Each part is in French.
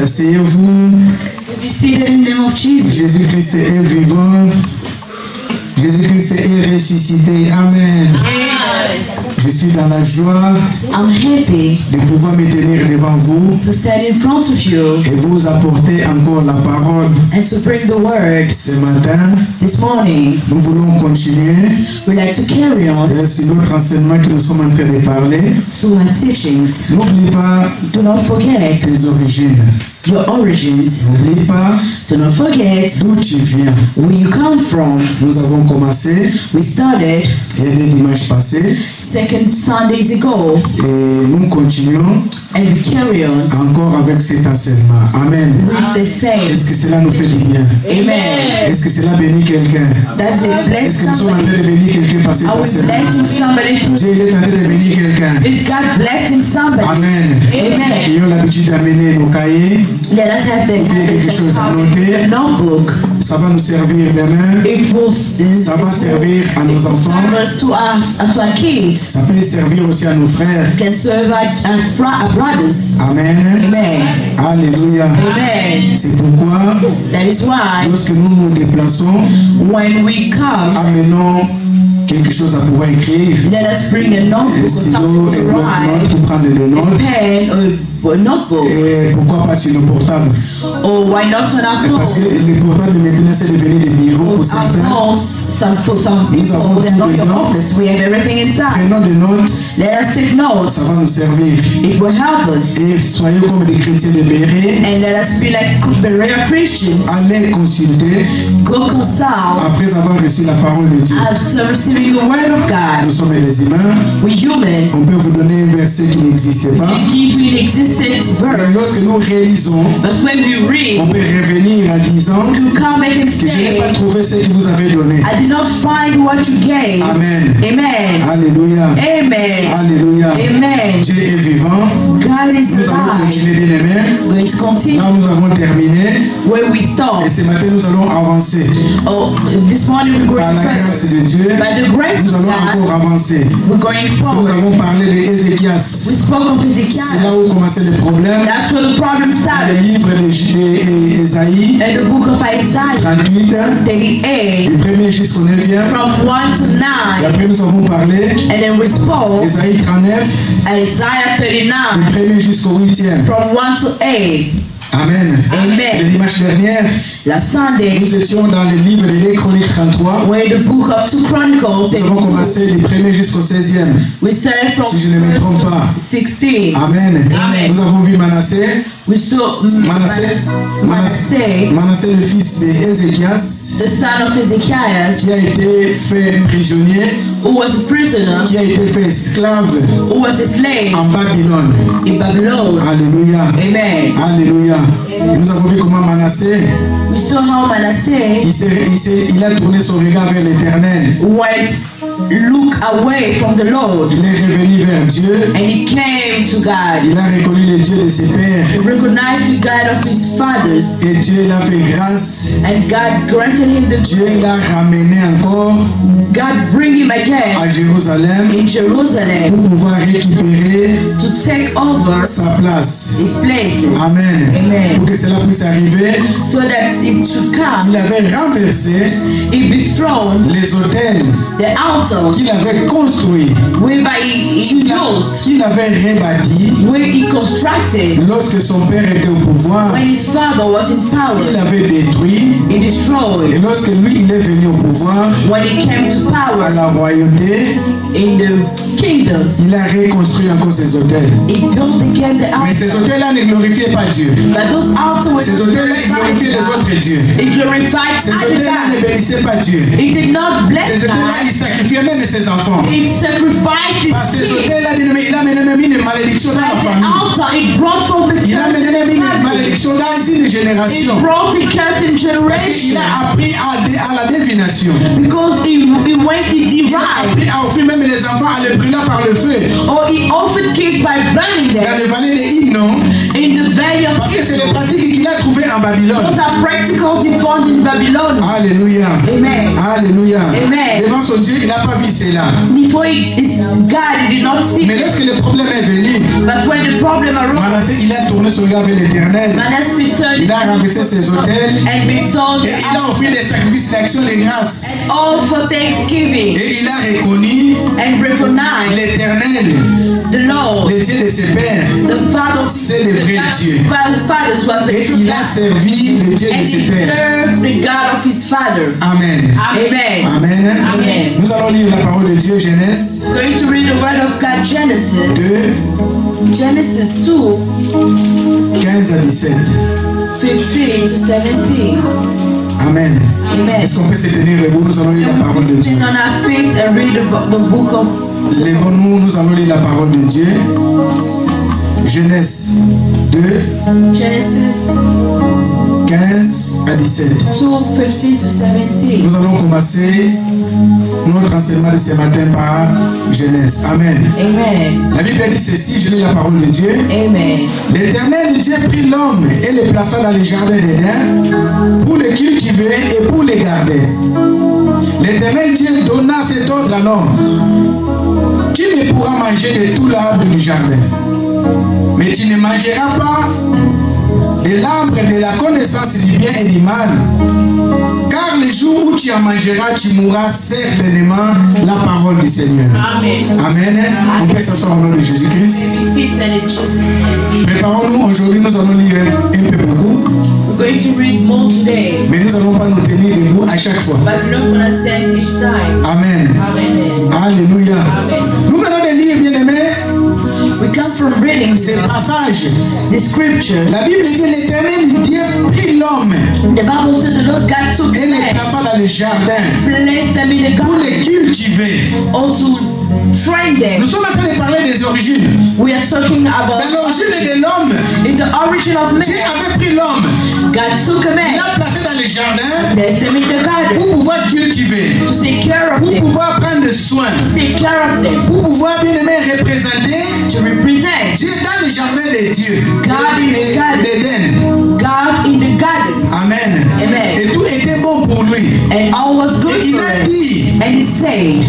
Asseyez-vous. Be seated in the name of Jesus. Jésus-Christ est vivant. Jésus-Christ est ressuscité. Amen. Je suis dans la joie I'm happy de pouvoir me tenir devant vous to stand in front of you et vous apporter encore la parole. and to bring the word. Ce matin, This morning, nous voulons continuer we'd like to carry on sur notre enseignement que nous sommes en train de parler. to our teachings. N'oublie pas Do not forget tes origines. your origins. N'oublie pas Do not forget d'où tu viens. where you come from. Nous avons commencé We started il y a des dimanches passés second Sundays ago et nous continuons and we carry on encore avec cet enseignement. Amen. with the Est-ce same. que cela nous fait du bien? Amen. Est-ce que cela bénit quelqu'un? Does it bless Est-ce que nous sommes en somebody? train de bénir quelqu'un par cet Are we enseignement? blessing somebody through? Dieu il est en train de bénir quelqu'un. Is God blessing somebody? Amen. Amen. Ayons l'habitude d'amener nos cahiers, Let us have quelque chose à noter. notebook. Ça va nous servir demain. It will Ça va servir à nos enfants. serve us to us and to our kids. Ça peut servir aussi à nos frères. It can serve our brothers. Amen. Amen. Alléluia. Amen. C'est pourquoi, That is why lorsque nous nous déplaçons, when we come, amenons quelque chose à pouvoir écrire. let us bring a notebook Un or stylo, something un to bloc-notes write, pour prendre des a notes. pen or a notebook. Et pourquoi pas sur le portable? Or why not on our Parce que phone? les portables maintenant c'est devenu des bureaux pour Our certains. phones, for some Nous people, avons they're not tout your dedans. office. We have everything inside. Prenons des notes, Let us take notes. ça va nous servir. It will help us. Et soyons comme des chrétiens de Béret. And let us be like Berea Christians. Allez consulter Go consult après avoir reçu la parole de Dieu. after receiving the word of Nous God. sommes des humains. We're human. On peut vous donner un verset qui n'existe pas. And give you an existent Mais verse. lorsque nous réalisons, But when we on read, peut revenir à 10 ans you come back and que je n'ai pas say, trouvé ce que vous avez donné. I did not find what you gave. Amen. Amen. Alléluia. Amen. Alléluia. Amen. Dieu est vivant. God is Nous allons alive. continuer, bien aimés. Going to continue Là, nous avons terminé. where we Et stopped. ce matin, nous allons avancer. Oh, this morning we're Par going la further. grâce de Dieu, By the grace of nous allons God, encore avancer. we're going Nous forward. avons parlé d'Ézéchias. We spoke of C'est Ezekiel. là où commençait le problème. That's where the problem Le started. livre d'Ésaïe In the book of Isaiah 38, 38, du 1er jusqu'au 9e. from 1 to Et 9, après, nous avons parlé and then we spoke d'Ésaïe 39, Isaiah du 39, 1er jusqu'au 8e. from 1 to 8. Amen. Et Amen. dimanche dernier, Last Sunday, nous étions dans le livre de les Chroniques 33. we're in the book of 2 Chronicles. Nous avons commencé du 1er jusqu'au 16e. We started from Si je ne me trompe pas. 16. Amen. Amen. Nous avons vu Manassé. We saw Manassé, Manassé, le fils d'Ézéchias, the son of Ezekiel, qui a été fait prisonnier, who was a prisoner, qui a été fait esclave who was a slave en Babylone. in Babylon. Alléluia. Amen. Alléluia. Et nous avons vu comment Manassé, We saw how Manasseh il a tourné son regard vers l'Éternel. look away from the Lord, Il est revenu vers Dieu. and he came to God. Il a reconnu le Dieu de ses pères. He recognized the God of his fathers, Et Dieu l'a fait grâce. and God granted him the Dieu joy. l'a ramené encore God bring him again à Jérusalem in Jerusalem pour pouvoir récupérer to take over sa place. his places, Amen. Amen. Pour que cela puisse arriver, so that it should come. il avait renversé He dethroned les autels the altar qu'il avait construits, whereby he built, qu'il avait rebâti where he constructed lorsque son père était au pouvoir. when his father was in Il power. avait détruit. He Et destroyed lorsque lui, il est venu au pouvoir, when he came to à power la royauté, in the kingdom. il a reconstruit encore ses autels. He built again the Mais ces altar. autels-là ne glorifiaient pas Dieu. But those altars were Ces autels-là, ils glorifiaient les autres dieux. It glorified Ces other autels-là ne gods. bénissaient pas Dieu. It did not bless Ces autels-là, God. ils sacrifiaient même ses enfants. It sacrificed Parce que its ces king. hôtels-là, il a même mis une malédiction dans la At the famille. altar, it brought forth a Il a curse in même mis the une family. malédiction dans une It génération. brought a curse in Parce qu'il generation. a appris à la divination. Because he went, he Il a derived, appris à offrir même les enfants à les brûler par le feu. or he offered kids by burning Dans them les vallées des Hinnom. in the valley of Parce que c'est les Israel. pratiques qu'il a trouvées en Babylone. Those are practicals he found in Babylon. Alléluia. Amen. Alléluia. Amen. Devant son Dieu, il n'a pas vu cela. Before God he did not see. Mais lorsque le problème est venu, But when the problem arose, Manassé, il a tourné son regard vers l'Éternel. Manasseh turned Il a rabaissé ses autels and bestowed et il a offert des sacrifices d'action de grâce. all for thanksgiving Et il a reconnu and recognized l'Éternel, the Lord, le Dieu de ses pères. the Father. C'est le vrai Dieu. Fathers was the Et true il a God, servi le Dieu de and he ses pères. served the God of his father. Amen. Amen. Amen. Amen. Nous allons lire la parole de Dieu, Genèse Going to read the word of God, Genesis 2, 2, 15 à 17. 15 to 17. Amen. Amen. Est-ce qu'on peut se tenir debout? Nous allons lire la parole de Dieu. Stand on our feet and read the book of Lèvons-nous, nous allons lire la parole de Dieu. Genèse 2, Genesis 15 à 17. 2, 15 to 17. Nous allons commencer notre enseignement de ce matin par Genèse. Amen. Amen. La Bible dit ceci, je lis la parole de Dieu. Amen. L'Éternel Dieu prit l'homme et le plaça dans le jardin d'Éden pour le cultiver et pour le garder. L'Éternel Dieu donna cet ordre à l'homme. Tu ne pourras manger de tout l'arbre du jardin, mais tu ne mangeras pas de l'arbre de la connaissance du bien et du mal, car le jour où tu en mangeras, tu mourras certainement. La parole du Seigneur. Amen. Amen. On peut s'asseoir au nom de Jésus-Christ. Be seated in Jesus' name. Préparons-nous, aujourd'hui nous allons lire un peu beaucoup, We're going to read more today, mais nous n'allons pas nous tenir debout à chaque fois. but we're not going to stand each time. Amen. Amen. Alléluia. Amen. Nous venons de lire, bien-aimés, We come from reading ce passage. the scripture. La Bible dit l'Éternel Dieu prit l'homme The Bible said the Lord God took et le man, plaça dans le jardin placed them in the pour garden, les cultiver. or to train them. Nous sommes en train de parler des origines. We are talking about Dans l'origine de l'homme, in the origin of Dieu man. avait pris l'homme, God took a il man, l'a placé dans le jardin placed them in the garden pour pouvoir cultiver, to take care of pour them, pouvoir prendre soin, take care of them, pour pouvoir bien aimer représenter to represent Dieu dans le jardin de Dieu, God in the garden, d'Éden. God in the garden. Amen. Amen. Et tout était bon pour lui. And all was good Et il for a him. dit, And he said,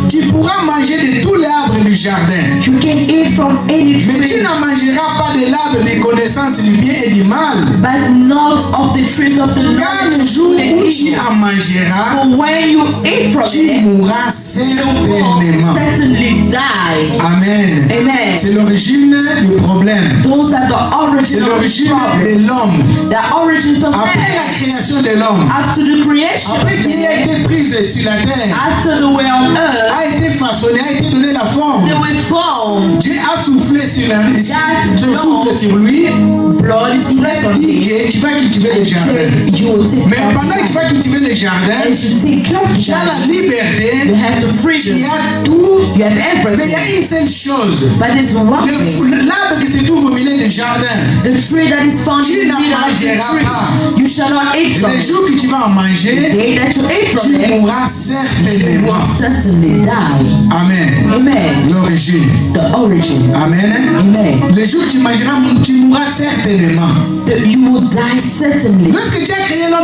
tu pourras manger de tous les arbres du jardin, you can eat from any mais tu tree, n'en mangeras pas de l'arbre des connaissances du bien et du mal. but not of the trees of the Car le knowledge jour of good and où tu evil. en mangeras, For when you eat from tu it, mourras you will certainement. certainly die. Amen. Amen. C'est l'origine du problème. Those are the C'est origin of the l'origine problem. de l'homme. The origins of Après la man. création de l'homme, After the creation of après qu'il ait man, été prise sur la terre, after the way on earth, a été façonné, a été donné la forme. they will form. Dieu a soufflé sur, son souffle sur lui. Blood is Il blood a on dit him. que tu vas cultiver le And jardin. say, you will take Mais care of pendant que tu that. vas cultiver le jardin, And you take care of tu as la that. liberté, You have the tu freedom. as tout, You have mais il y everything. a une seule chose. But there's one thing. L'arbre qui se trouve au milieu du jardin, The tree that is found Tu in the n'en middle of the mangeras tree, pas. you shall not eat from le it. jour que tu vas en The manger, day that you eat from tu it, mourras you certainement. will certainly die. Amen. Amen. L'origine. The origin. Amen. Amen. Le jour que tu mangeras, tu mourras certainement. You will die certainly. Lorsque tu as créé l'homme,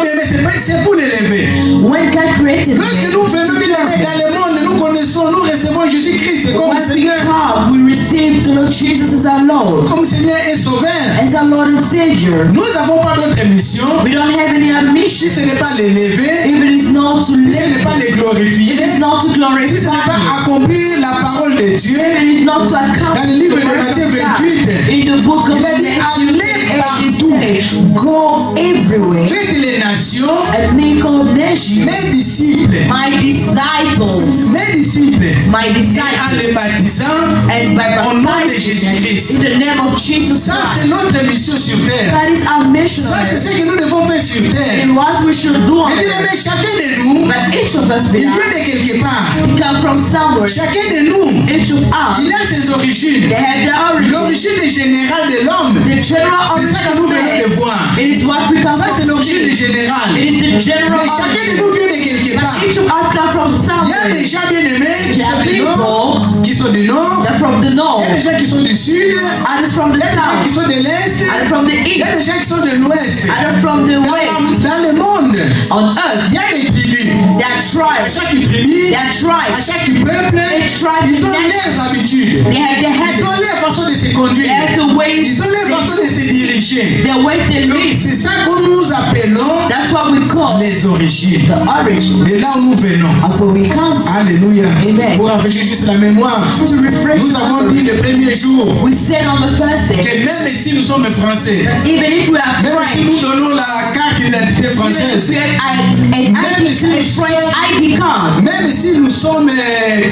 c'est pour l'élever. When God created Lorsque man, nous faisons bien aimer dans le monde, nous connaissons, nous recevons Jésus-Christ comme when we Seigneur, come, we receive the Lord Jesus as our Lord, comme Seigneur et Sauveur. as our Lord and Savior. Nous n'avons pas d'autre mission We don't have any other si mission. ce n'est pas l'élever, If it is not to si ce live, n'est pas le it glorifier, is not to si ce glorify n'est pas Him. accomplir la parole de Dieu. It is not to Dans accomplish le livre the de word Matthieu of God. 28, In the book of il a dit, Matthew, allez it partout, says, go everywhere faites les nations, and make all nations mes disciples, my disciples, mes disciples, my et en disciples, les baptisant and by au nom de baptizing them Jésus-Christ. in the name of Jesus Ça, Christ. c'est notre mission sur terre. That is our mission. Ça, c'est ce que nous devons faire sur terre. And what we should do on Et bien, earth. mais chacun de nous, But each of us il belong. vient de quelque part. We come from somewhere. Chacun de nous, Each of us, il a ses origines. they have their origin. L'origine générale de l'homme, The general c'est ça que nous origin of venons de man. voir. It is what we come Ça, c'est from. l'origine générale. It is the general Mais chacun de origin. nous vient de quelque part. But each of us come from Il y a somewhere. des gens bien-aimés qui There sont are des people noms, qui sont sont du nord, They're from the il north. y a des gens qui sont du sud, Others from the il y a des gens qui south. sont de l'est, Others from the il y a east. des gens qui sont de l'ouest. Others from the west. Dans le monde, On earth, il y a des tribus. there are À tribes. chaque tribu, There are à tribes. chaque peuple, tribes ils ont and leurs habitudes. They have their Ils ont habits. leur façon de se They conduire. have the ways. Ils ont leur façon de se diriger. The ways they Donc live. c'est ça que nous appelons That's what we call les origines. the origin De là où nous venons. of where we come from. Alléluia. Amen. Pour rafraîchir juste la mémoire, To refresh nous avons our dit le premier jour we said on the first day, que même si nous sommes français, even if we are même si nous French, donnons la carte d'identité even if française, we have a French ID card, même si nous sommes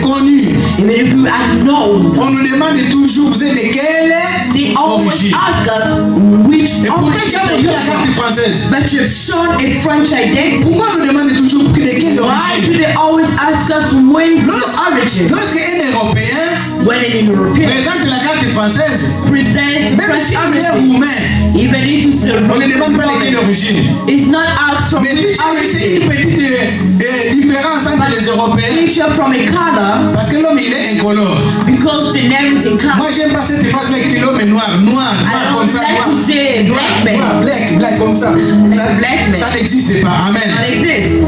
connus, even if we are known, on nous demande toujours vous êtes de quelle they always origine. ask us which Et pourtant tu as montré origin you la are carte from. française. But you've shown a French identity. Pourquoi on nous demande toujours de quelle Why origine? do they always ask us where's your origin? Lorsqu'un Européen When an European présente la carte française, presents même French s'il est origin, roumain, even if it's a on ne demande pas de quelle origine. it's not asked from Mais si which c'est une origin. petite différence entre les Européens, If you're from a color, parce que l'homme il est incolore. because the name is in color. Moi j'aime pas cette phrase avec l'homme est noir, noir, noir don't comme ça, like noir, to say noir, black man. noir, black comme ça. Black man. Ça n'existe pas. Amen. Not exist.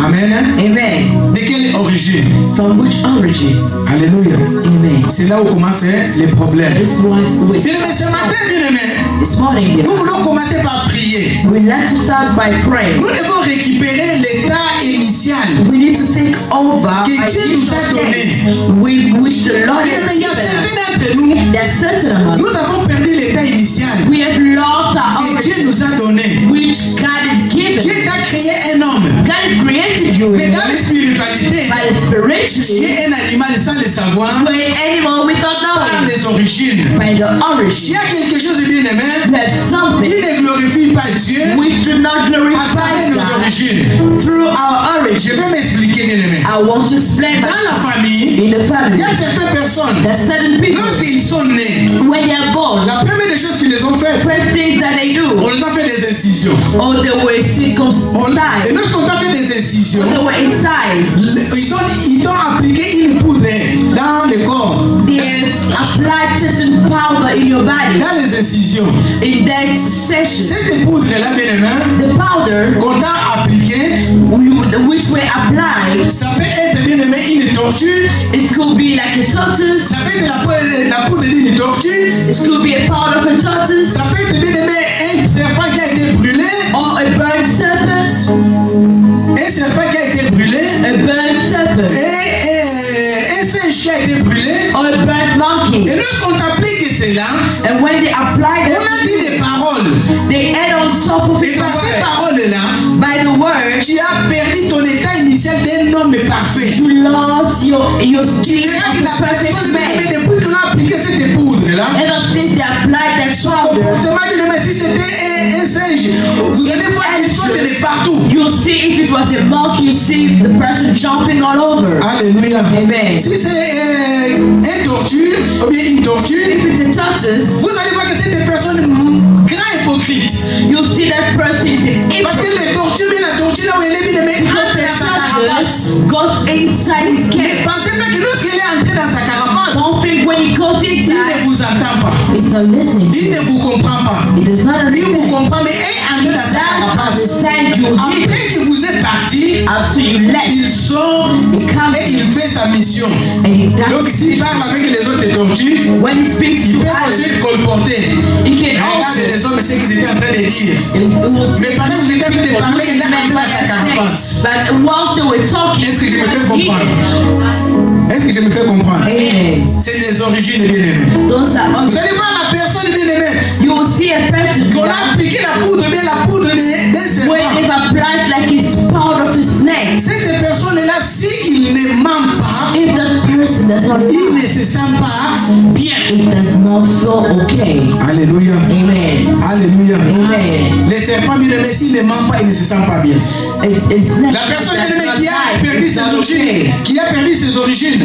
Amen. Amen. De quelle origine? From which origin? Alléluia. Amen. C'est là où commencent les problèmes. That is what we Bien-aimés, ce matin, bien-aimés, this morning. nous voulons commencer par prier. We like to start by praying. Nous devons récupérer l'état initial. We need to take over Que by Dieu nous a donné. which the Lord has Bien-aimés, il y a given us. certains d'entre nous, There are certain of us. nous avons perdu l'état initial We have lost our que origin, Dieu nous a donné. which God has given. Dieu t'a créé un homme. God created you Mais in dans la spiritualité, but tu spiritually, es un animal sans le savoir, we're an animal without par knowing. les origines. By the Il origin, y a quelque chose de bien aimé you have qui something ne glorifie pas Dieu which do not à glorify travers nos God origines. through our Je origin. vais m'expliquer, bien aimé. I want to explain Dans that la famille, in the il family. y a certaines personnes, There's certain people lorsqu'ils sont nés, when they are born, la première des choses qu'ils les ont fait, first things that they do, on les a fait des incisions. or they were Et circumcised, lorsqu'on t'a fait des incisions, they were incised. ils ont appliqué une poudre dans le corps, They applied certain powder in your body. dans les incisions. In that session, Cette poudre-là, bien aimé, the powder qu'on t'a appliqué, which were applied, ça peut être bien aimé une tortue, it could be like a tortoise, ça peut être la poudre d'une tortue, it could be a powder of a tortoise, ça peut être bien aimé un serpent qui a été brûlé, or a burnt serpent, un serpent qui a été brûlé, a burnt serpent, et un singe qui a été brûlé. or a burnt monkey. Et lorsqu'on t'applique cela, And when they apply on a dit des paroles. they add on top of Et it par ces the word. paroles-là, By the word, tu as perdu ton état initial d'un homme parfait. you lost your Tu state verras of que la a perfect personne, man. depuis qu'on a appliqué cette poudre-là, Ever since they applied that son powder, comportement, bien-aimé, si c'était un singe, vous allez voir qu'il saute de partout. you'll see if it was a monkey, you see the person jumping all over. Alléluia. Amen. Si c'est un tortue, ou bien une tortue, If it's a tortoise, vous allez voir que c'est des personnes grand hypocrites. you'll see that person is an Parce que hypocrite. les tortues, bien la tortue, là où elle est, bien aimé, Because entre the dans sa carapace. tortoise goes inside his Mais cave. pensez pas que lorsqu'elle est entrée dans sa carapace, Don't think when he goes il ne inside, vous entend pas. he's not listening to Il ne you. vous comprend pas. He does not Il vous understand. comprend, mais elle est entrée dans sa That's carapace. understand you did. Après que vous êtes parti, After you left, il sort he comes et il fait sa mission. and he Donc does. s'il parle avec les autres tortues, When he speaks il to peut others, aussi colporter. he can Regarde also. les hommes, c'est ce qu'ils étaient en train de dire. It will Mais pendant que vous étiez en train de parler, il est entré dans sa carapace. But whilst they were talking, Est-ce que je me fais he comprendre? did. Est-ce que je me fais comprendre? Amen. C'est des origines bien-aimées. Those are Vous allez voir la personne bien-aimée. you will see a person Qu'on a appliqué la poudre, bien la poudre d'un when serpent. they've applied like it's part of his neck. Cette personne-là, s'il ne ment pas, If that person does not il ne se sent pas bien. it does not feel okay. Alléluia. Amen. Alléluia. Amen. Les serpents bien-aimés, s'il ne ment pas, il ne se sent pas bien. It's not, La personne does bien-aimée not qui a lie. perdu It's ses not origines, okay. qui a perdu ses origines,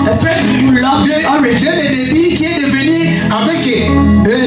A person who lost his dès origin le début, qui est devenu avec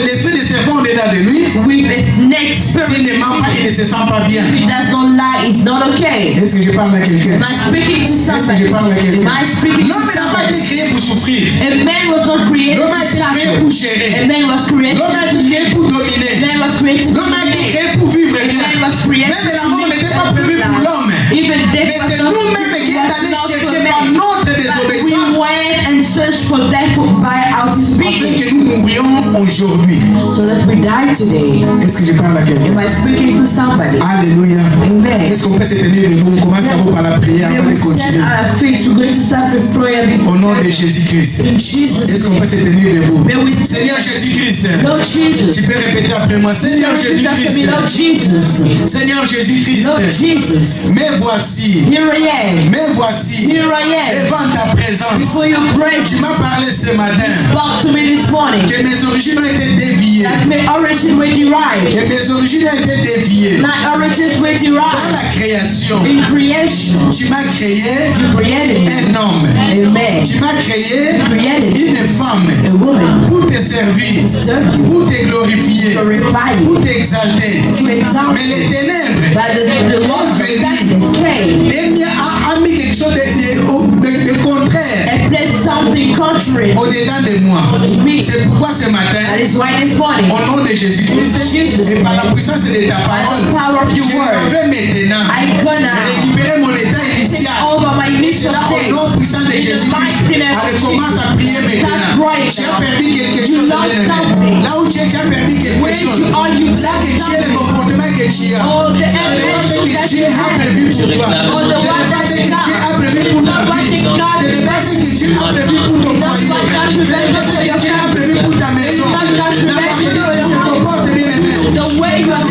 l'esprit de serpent dedans de lui, with a snake spirit, s'il ne ment pas, il ne se sent pas bien. if he does not lie, it's not okay. Est-ce que je parle à quelqu'un? Am I speaking to Est-ce que somebody? je parle à Am quelqu'un? I speaking to L'homme n'a pas été somebody? créé pour souffrir. A man was not created L'homme a to été créé suffer. pour gérer. A man was created L'homme a to été créé pour A dominer. man was created to L'homme a été dominate. créé pour vivre A bien. man was created Même la to mort live n'était pas prévue pour l'homme. Even death Mais was c'est not nous-mêmes qui est allé not chercher for par man. notre But we désobéissance went and searched for death by our afin disobedience, que nous mourions aujourd'hui. so that we die today. Est-ce que je parle à quelqu'un? Am I speaking to somebody? Alléluia. Amen. Est-ce qu'on peut se tenir debout? On commence d'abord par la prière Then avant we de stand continuer. on our feet. We're going to start with prayer Au nom before de Jésus-Christ. in Jesus' Est-ce qu'on peut name. se tenir debout? May we stand. Seigneur Jésus-Christ. Lord Jesus. Tu peux répéter après moi. Seigneur Repeat after me, Jésus-Christ. Lord Jesus. Seigneur Jésus-Christ. Lord Jesus. Mais voici. Here I am. Mais voici. Here I am. Devant ta présence. Before your Tu presence. m'as parlé ce matin. Spoke to me this morning. Que mes origines ont été déviées. That my origin were Que derived. mes origines ont été déviées. My origins were Dans derived. la création. In creation. Tu m'as créé You created me. un homme. A man. Tu m'as créé You created me. une femme A woman. pour te servir, To serve you. pour te glorifier, Glorify pour you. t'exalter. To exalt Mais les you. ténèbres But the Lord of darkness came a mis quelque chose de contraire and placed something contrary au-dedans de moi. in me. C'est pourquoi ce matin, That is why this morning, au nom de Jésus-Christ et par la puissance de ta by the parole, power of je your word, vais maintenant I gonna récupérer mon état take initial. over my Et initial là, au state. nom puissant de In the Jésus-Christ, mighty name of allez, commence à Jesus. prier maintenant. praying Tu as now. perdu quelque You chose. lost bien-aimé. something. Là où tu as perdu quelque Where chose, you are, you ça que lost tu es, le something. comportement que tu as. Oh, the Ce n'est pas evidence ce that que Dieu you a have. prévu pour toi. Oh, the Ce one n'est pas that ce you que Dieu a prévu got. pour ta Not what vie. you got. Ce n'est pas ce que Dieu a prévu pour ton foyer. Ce n'est pas ce que Dieu a prévu pour ta maison. La façon dont tu te comportes, bien-aimé. The way you Parce are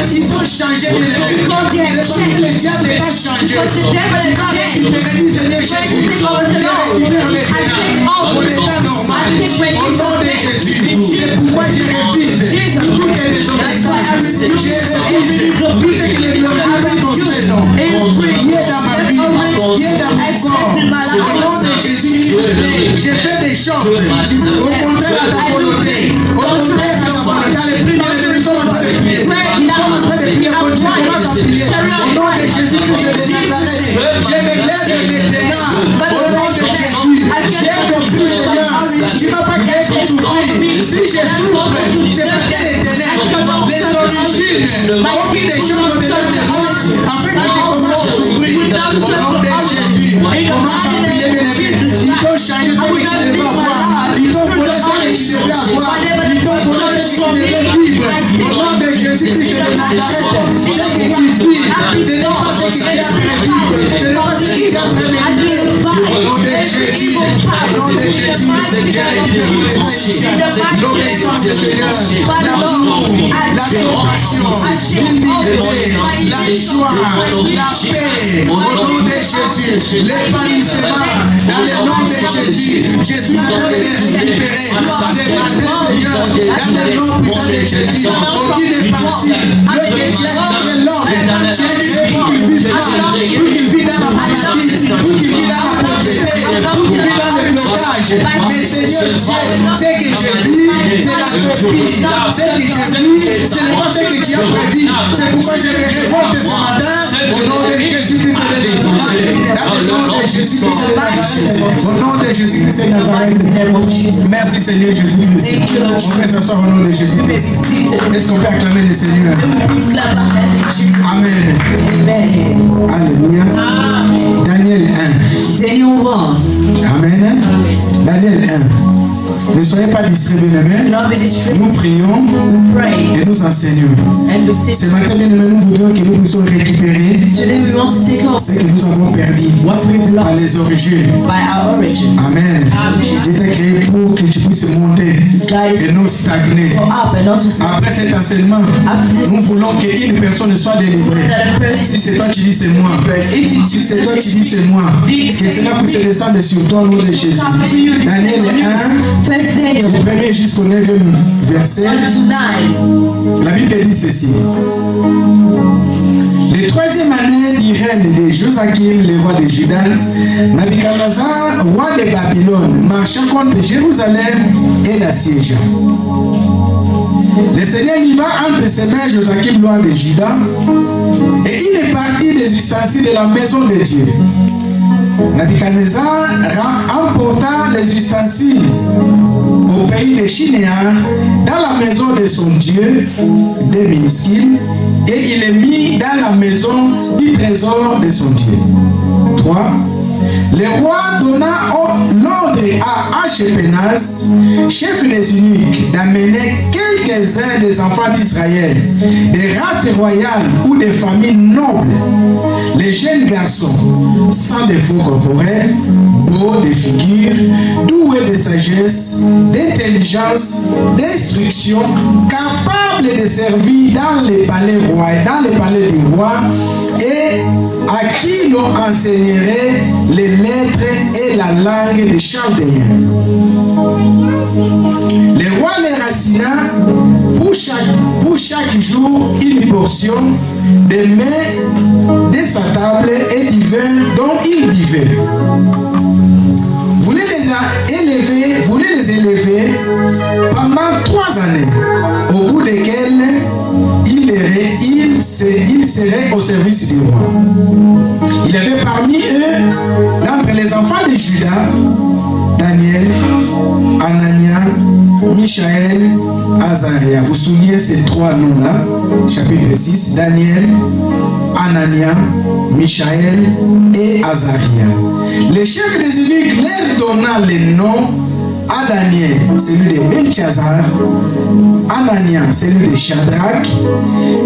qu'il faut changer, bien-aimé. C'est parce que le diable a changé. Because the devil has Tu vas changed. récupérer du Seigneur Jésus. Tu vas récupérer maintenant mon état normal. Au nom de Jésus. C'est pourquoi je refuse toutes les désobéissances. Je refuse tout ce qui ne glorifie pas ton Seigneur. Qui est dans ma vie, qui est dans mon corps. Au nom de Jésus, je fais des choses au contraire à ta volonté. Au contraire à ta volonté. Dans les prières, nous sommes en train de prier. Nous sommes en train de prier. Continue, commence à prier. Au nom de Jésus-Christ de Nazareth, je me lève maintenant. Au nom de Jésus, j'ai compris, Seigneur. Tu ne m'as pas créé pour souffrir. Si je souffre, c'est parce que les ténèbres, les origines, ont mis des choses au-dedans de moi, afin que je commence à souffrir. Au nom de Jésus, commence à prier, bien-aimé. Il faut changer ce que tu devais avoir. Il faut voler ce que tu devais avoir. Il faut voler ce que tu devais vivre. Au nom de Jésus-Christ de Nazareth, ce que tu vis, ce n'est pas ce que tu as prévu. Ce n'est pas ce que tu as prévu. Au nom de Jésus, au nom de Jésus, Seigneur, l'obéissance du Seigneur, l'amour, la compassion, l'humilité, la joie, la paix, au nom de Jésus, l'épanouissement, dans le nom de Jésus, je suis en train de les récupérer ce matin, Seigneur, dans le nom puissant de Jésus, aucune partie, lorsque tu as créé l'homme, tu as créé pour qu'il vive pas, pour qu'il vive dans la maladie, pour qu'il vive dans la pauvreté, pour qu'il vive dans le blocage, mais Seigneur Dieu, ce que je vis, c'est la copie, ce que je vis, ce n'est pas ce que tu as prévu, c'est pourquoi je me révolte ce matin, au nom de Jésus-Christ de Nazareth, dans le nom de Jésus-Christ de Nazareth, au nom de Jésus-Christ de Nazareth, merci Seigneur Jésus-Christ, on peut s'asseoir au nom de Jésus-Christ. Est-ce qu'on peut acclamer le Seigneur? Amen. Amen. Alléluia. Daniel 1. Daniel 1. Amen. Daniel 1. Ne soyez pas distraits, bien-aimés. Not be distracted. Nous prions Pray et nous enseignons. and we take. Ce matin, bien-aimés, nous voudrions que nous puissions récupérer Today we want to take off ce que nous avons perdu what we've par lost les origines. by our origin. Amen. Dieu t'a créé pour que tu puisses monter et non stagner. Go up and not to stop. Après cet enseignement, After this, nous voulons qu'une personne soit délivrée. that a person Si c'est toi, tu dis c'est moi. if it's Si c'est toi, tu dis c'est moi. Que cela puisse descendre sur toi au nom de Jésus. come to you, Daniel 1, First Daniel du 1er jusqu'au 9e verset. 1 to 9. La Bible dit ceci. La troisième année du règne de Joachim, le roi de Juda, Nabuchodonosor, roi de Babylone, marcha contre Jérusalem et l'assiégea. Le Seigneur y va entre ses mains Joachim, roi de Juda, et il est parti des ustensiles de la maison de Dieu. Nabuchodonosor emporta les ustensiles au pays de Shinéar, dans la maison de son Dieu, des minuscules, et il les mit dans la maison du trésor de son Dieu. 3. Le roi donna l'ordre à Ashpenaz, chef des eunuques, d'amener quelques-uns des enfants d'Israël, des races royales ou des familles nobles, les jeunes garçons, sans défaut corporel, beaux de figure, doués de sagesse, d'intelligence, d'instruction, capables de servir dans les palais royaux, dans les palais du roi, et à qui l'on enseignerait les lettres et la langue des Chaldéens. Le roi les racina pour chaque jour une portion de mets de sa table et du vin dont il buvait. Vous les élever pendant 3 années, au bout desquelles il serait au service du roi. Il avait parmi eux, d'entre les enfants de Juda, Daniel, Anania, Michaël, Azaria. Vous soulignez ces 3 noms-là, chapitre 6, Daniel, Anania, Michaël et Azaria. Le chef des eunuques leur donna les noms à Daniel, celui de Belchazar, Anania, celui de Shadrach,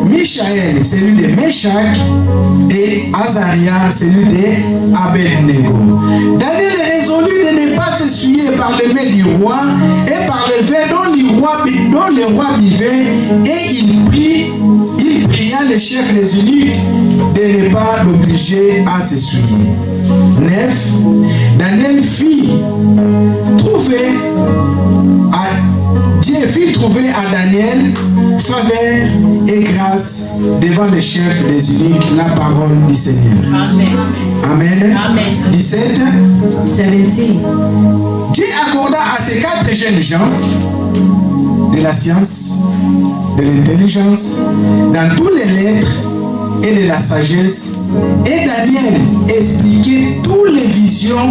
Michaël, celui de Meshach, et Azaria, celui de Abednego. Daniel résolut de ne pas s'essuyer par le mets du roi et par le vin dont le roi buvait, et il pria le chef des eunuques de ne pas l'obliger à s'essuyer. 9. Daniel Dieu fit trouver à Daniel faveur et grâce devant le chef des eunuques, la parole du Seigneur. Amen. Amen. Amen. 17. 17. Dieu accorda à ces 4 jeunes gens de la science, de l'intelligence, dans toutes les lettres et de la sagesse, et Daniel expliquait toutes les visions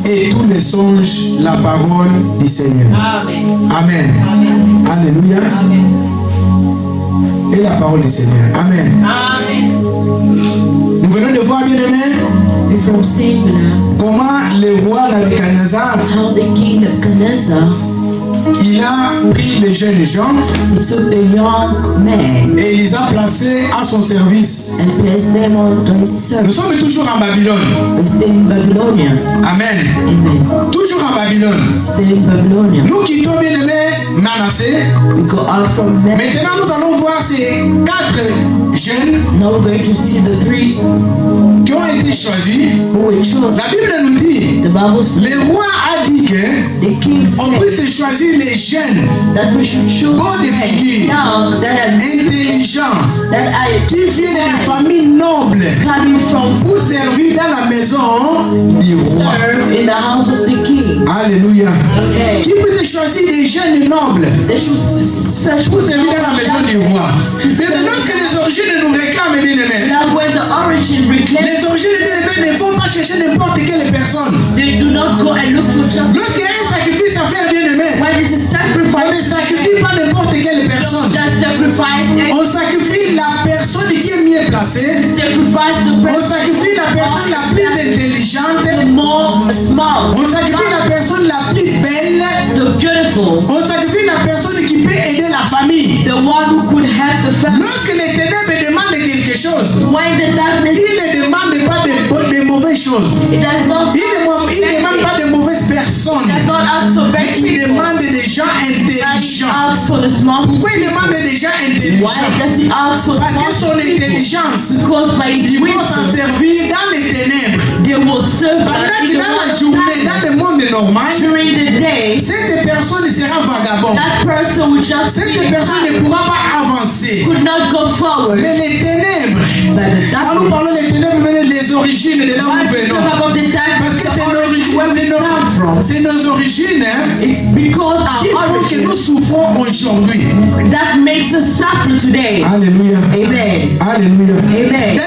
et tous les songes, la parole du Seigneur. Amen. Amen. Amen. Alléluia. Amen. Et la parole du Seigneur. Amen. Amen. Nous venons de voir, bien aimé, From seeing comment le roi Nabuchodonosor, how the king Nebuchadnezzar, il a pris les jeunes gens he took the young men et il les a placés à son service. and placed them on his Nous service. sommes toujours en Babylone. We're still in Babylonians. Amen. Amen. Toujours en Babylone. Still in Babylonians. Nous quittons, bien aimé, Manassé. We go out from there. Maintenant, nous allons voir ces 4 jeunes Now we're going to see the 3 qui ont été choisis. who were chosen. La Bible nous dit, The Bible says le roi a dit que the king on said puisse choisir les jeunes that we should choose beaux de figure, young that are intelligents, that qui viennent des familles nobles coming from pour servir dans la maison du roi. serve in the house of the king. Alléluia. Okay. Qui puisse choisir des jeunes nobles They should search pour servir dans la maison du roi. Mais lorsque les origines nous réclament, bien aimés, Now when the origin reclaims, les origines, bien aimés, ne vont pas chercher n'importe quelle personne. they do not go and look for just Lorsqu'il y a un sacrifice à faire, bien aimé, when it's a on ne sacrifice, sacrifie pas n'importe quelle personne. just sacrifice it. On sacrifie la personne qui est mieux placée. Sacrifice the On person sacrifie la personne la plus intelligente. the more small, On sacrifie la personne la plus belle. the beautiful, On sacrifie la personne qui peut aider la famille. the one who could help the family. Lorsque les ténèbres demandent quelque chose, When the darkness, il ne demande pas de mauvaises choses. it does not Il ne demande pas de mauvaises personnes. does not ask for bad Il people. demande des gens That he intelligents. asks for the small people. Pourquoi il demande des gens Why intelligents? does he ask for Parce que small son people? intelligence, Because by his ils vont s'en wisdom, servir dans les ténèbres. they will serve Pendant us que in the dans la world of journée, dans darkness. le monde normal, During the day, cette personne sera vagabond. that person will just Cette be personne ne pourra pas avancer. could not go forward. Mais les ténèbres, By the origines de là où Why nous do we venons. talk about the time? Parce que The c'est origin, where we come from. c'est nos origines Because qui our font que nous origin souffrons aujourd'hui. that makes us suffer today. Alléluia. Amen. Alléluia. Amen.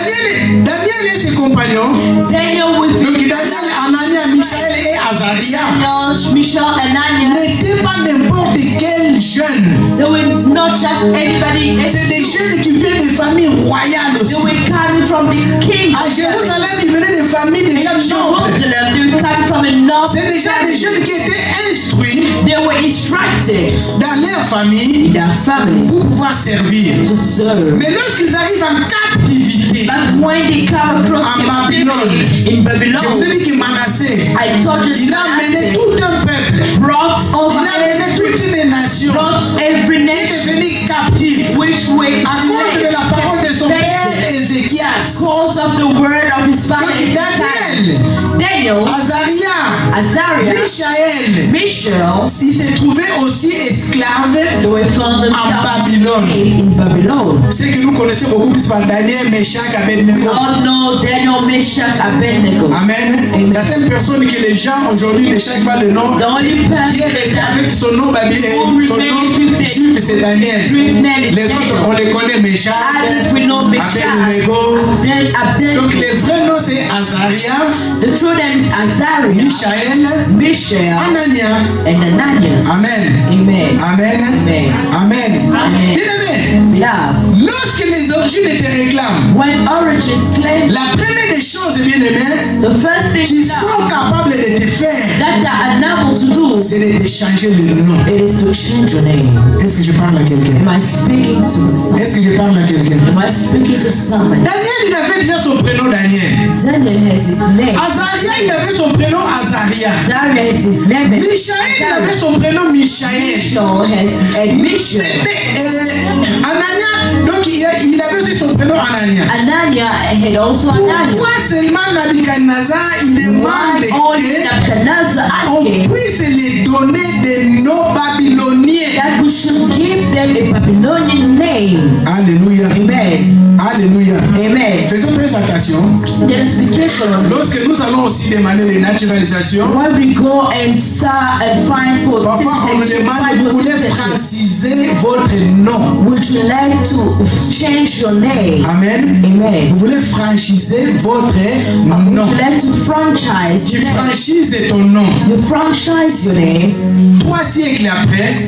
Daniel et ses compagnons, Daniel with donc Daniel, Anania, Michaël et Azaria, Daniel, Mishael, and Ananias, n'étaient pas n'importe quel jeune. they were not just anybody. C'est des jeunes qui viennent des familles royales aussi. They were coming from the king. À Jérusalem, ils venaient des familles déjà nobles. Jerusalem, they were coming from a north. C'est déjà des jeunes qui étaient instruits They were instructed dans leur famille in their family pour pouvoir servir. to serve. Mais lorsqu'ils arrivent en captivité, But when they come across En captivity Babylone. in je vous Babylon, ai dit que Manassé, I told you il a amené that tout un peuple, brought over il a amené toute une nation brought every qui est nation devenue captive which way à cause de la parole de son père Ézéchias. cause of the word of his father Donc Daniel, Daniel, Azaria, Azariah, Michaël, Mishael, ils se trouvaient aussi esclaves they were found en Babylone. in Babylon. C'est que nous connaissons beaucoup plus par Daniel, Meshach, We Abednego. all know Daniel, Meshach, Abednego. Amen. La seule personne que les gens aujourd'hui ne cherchent pas le nom, The only qui est person resté that avec son nom juif, c'est Daniel. Jewish name is Les autres, on Daniel. les connaît, Meshach, Others we know Meshach, Abednego. Abednego. Donc les vrais noms c'est Azaria, The true name is Azariah, Michaël, Mishael, Anania. and Ananias. Amen. Amen. Amen. Amen. Amen. Amen. Bien-aimé, Beloved, lorsque les origines te réclament, when origins claim la première des choses, bien-aimé, the first thing qui sont capables de te faire, that they are unable to do, c'est de te changer le nom. it is to change your name. Est-ce que je parle à quelqu'un? Am I speaking to someone? Est-ce que je parle à quelqu'un? Am I speaking to someone? Daniel, il avait déjà son prénom Daniel. Daniel has his name. Azaria, il avait son prénom Azaria. Azariah has his name. Michaël, il avait son prénom Michaël. Mishael has and Mishael. Anania, donc il avait aussi son prénom Anania. Anania had also Anania. Pourquoi seulement Nabucodonosor, il demande Why only que Nebuchadnezzar on asking puisse les donner des noms babyloniens? that we should give them a Babylonian name? Alléluia. Amen. Alléluia. Amen. Faisons très attention. Let us be careful on this. Lorsque nous allons aussi demander les naturalisations, When we go and start and find for parfois on nous citizenship, demande, find vous for voulez citizenship, franciser votre nom. would you like to change your name? Amen. Amen. Vous voulez franchiser votre Would nom. you like to franchise Tu your name? franchises ton nom. You franchise your name 3 siècles après,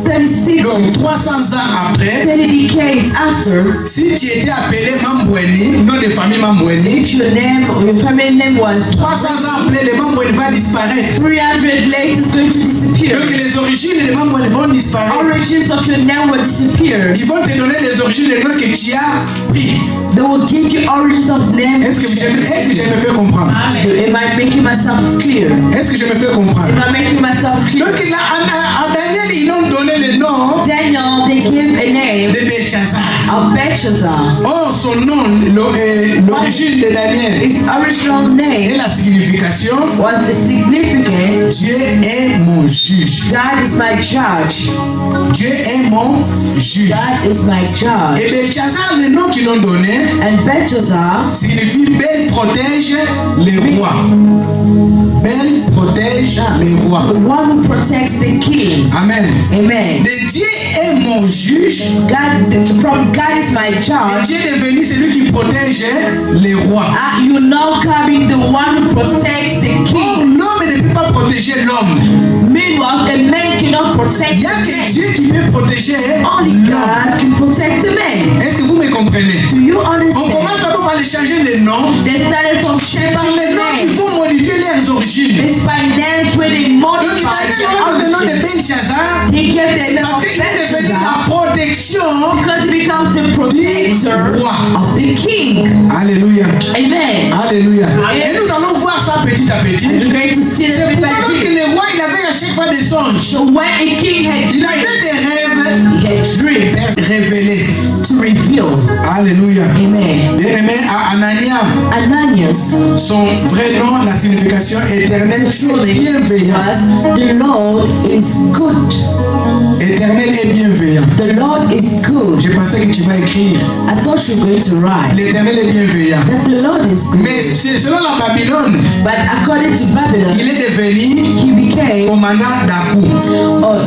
36 donc 300 ans après, 30 decades after, si tu étais appelé Mambweni, nom de famille Mambweni, if your name or your family name was 300 ans après, le Mambweni va disparaître. 300 later, it's going to disappear. Donc les origines de Mambweni vont disparaître. Origins of your name will disappear. Ils vont te donner les origines des noms que tu as pris. They will give you origins of name. Est-ce que je me fais comprendre? Am I making myself clear? Est-ce que je me fais comprendre? Am I making myself clear? Donc à Daniel, ils ont donné le nom Daniel, they give a name de Belshazzar. of Belshazzar. Or, son nom, l'origine de Daniel Its original et name la signification, was the significance. Dieu est mon juge. God is my judge. Dieu est mon juge. God is my Et judge. Belshazzar, le nom qu'ils ont donné, And Belshazzar, signifie Belle protège les rois. Belle protège les rois. the one who protects the king. Amen. Amen. De Dieu est mon juge. From God is my Et judge. Dieu est devenu celui qui protège les rois. You now coming the one who protects the Or, king. l'homme ne peut pas protéger l'homme. Meanwhile, the man cannot protect Il n'y the a que man. Dieu qui peut protéger Only l'homme. God can protect the man. Est-ce que vous me comprenez? Do you On understand? commence d'abord par les changer les noms. They started from C'est par changing les the noms qu'ils name. vont modifier leurs origines. It's by names where they Donc, modify il a their donné le nom de origin. Belshazzar He gave the name parce of qu'il est devenu Belshazzar la protection. because he becomes the protector of the king. Alléluia. Amen. Alléluia. Et nous allons voir ça petit à petit. And you're going to see this C'est bit by pourquoi lorsque bit. le roi il avait à chaque fois des songes, So when a king had il dreams, avait des rêves he had dreams révélés. to reveal. Alléluia. Amen. Bien aimé, à Anania, Ananias son vrai nom, la signification éternelle, truly bienveillant. was the Lord is good. L'Éternel est bienveillant. The Lord is good. Je pensais que tu vas écrire. I thought you were going to write L'Éternel est bienveillant. that the Lord is good. Mais selon la Babylone, But according to Babylon, il est devenu he became commandant d'Akou.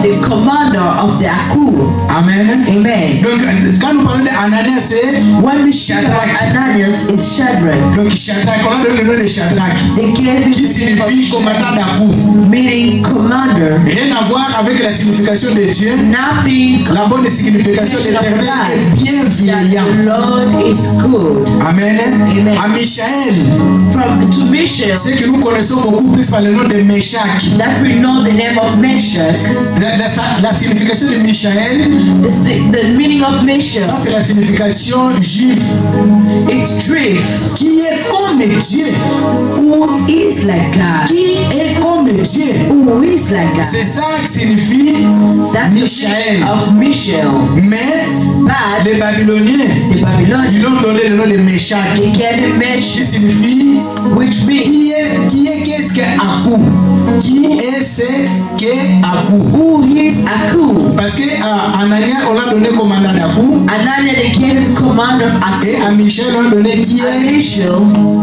the commander of the Aku. Amen. Amen. Donc, quand nous parlons d'Ananias, c'est When we speak about Ananias, is Shadrach. donc Shadrach. On a donné le nom de Shadrach, They gave him qui the name of signifie commandant d'Akou. meaning commander. Rien à voir avec la signification de Dieu. Nothing. La bonne signification de l'Éternel est bienveillant. The Lord is good. Amen. Amen. À Michaël, From to Michel, ce que nous connaissons beaucoup plus par le nom de Meshach. that we know the name of Meshach. La signification de Michaël, The meaning of Meshach. ça c'est la signification juive. It's drift. Qui est comme Dieu. Who is like God? Qui est comme Dieu. Who is like God? C'est ça qui signifie That's the Michaël. meaning of Michel. Mais But les Babyloniens, the Babylonians, ils ont donné le nom de Meshach, they gave him qui Meshach, signifie which means qu'est-ce que Akou. Qui est ce que Akou. who is Aku. Parce que à Anania, on l'a donné commandant d'Akou. Ananias, they gave him commander of Aku. Et à Michel, on l'a donné And Michel,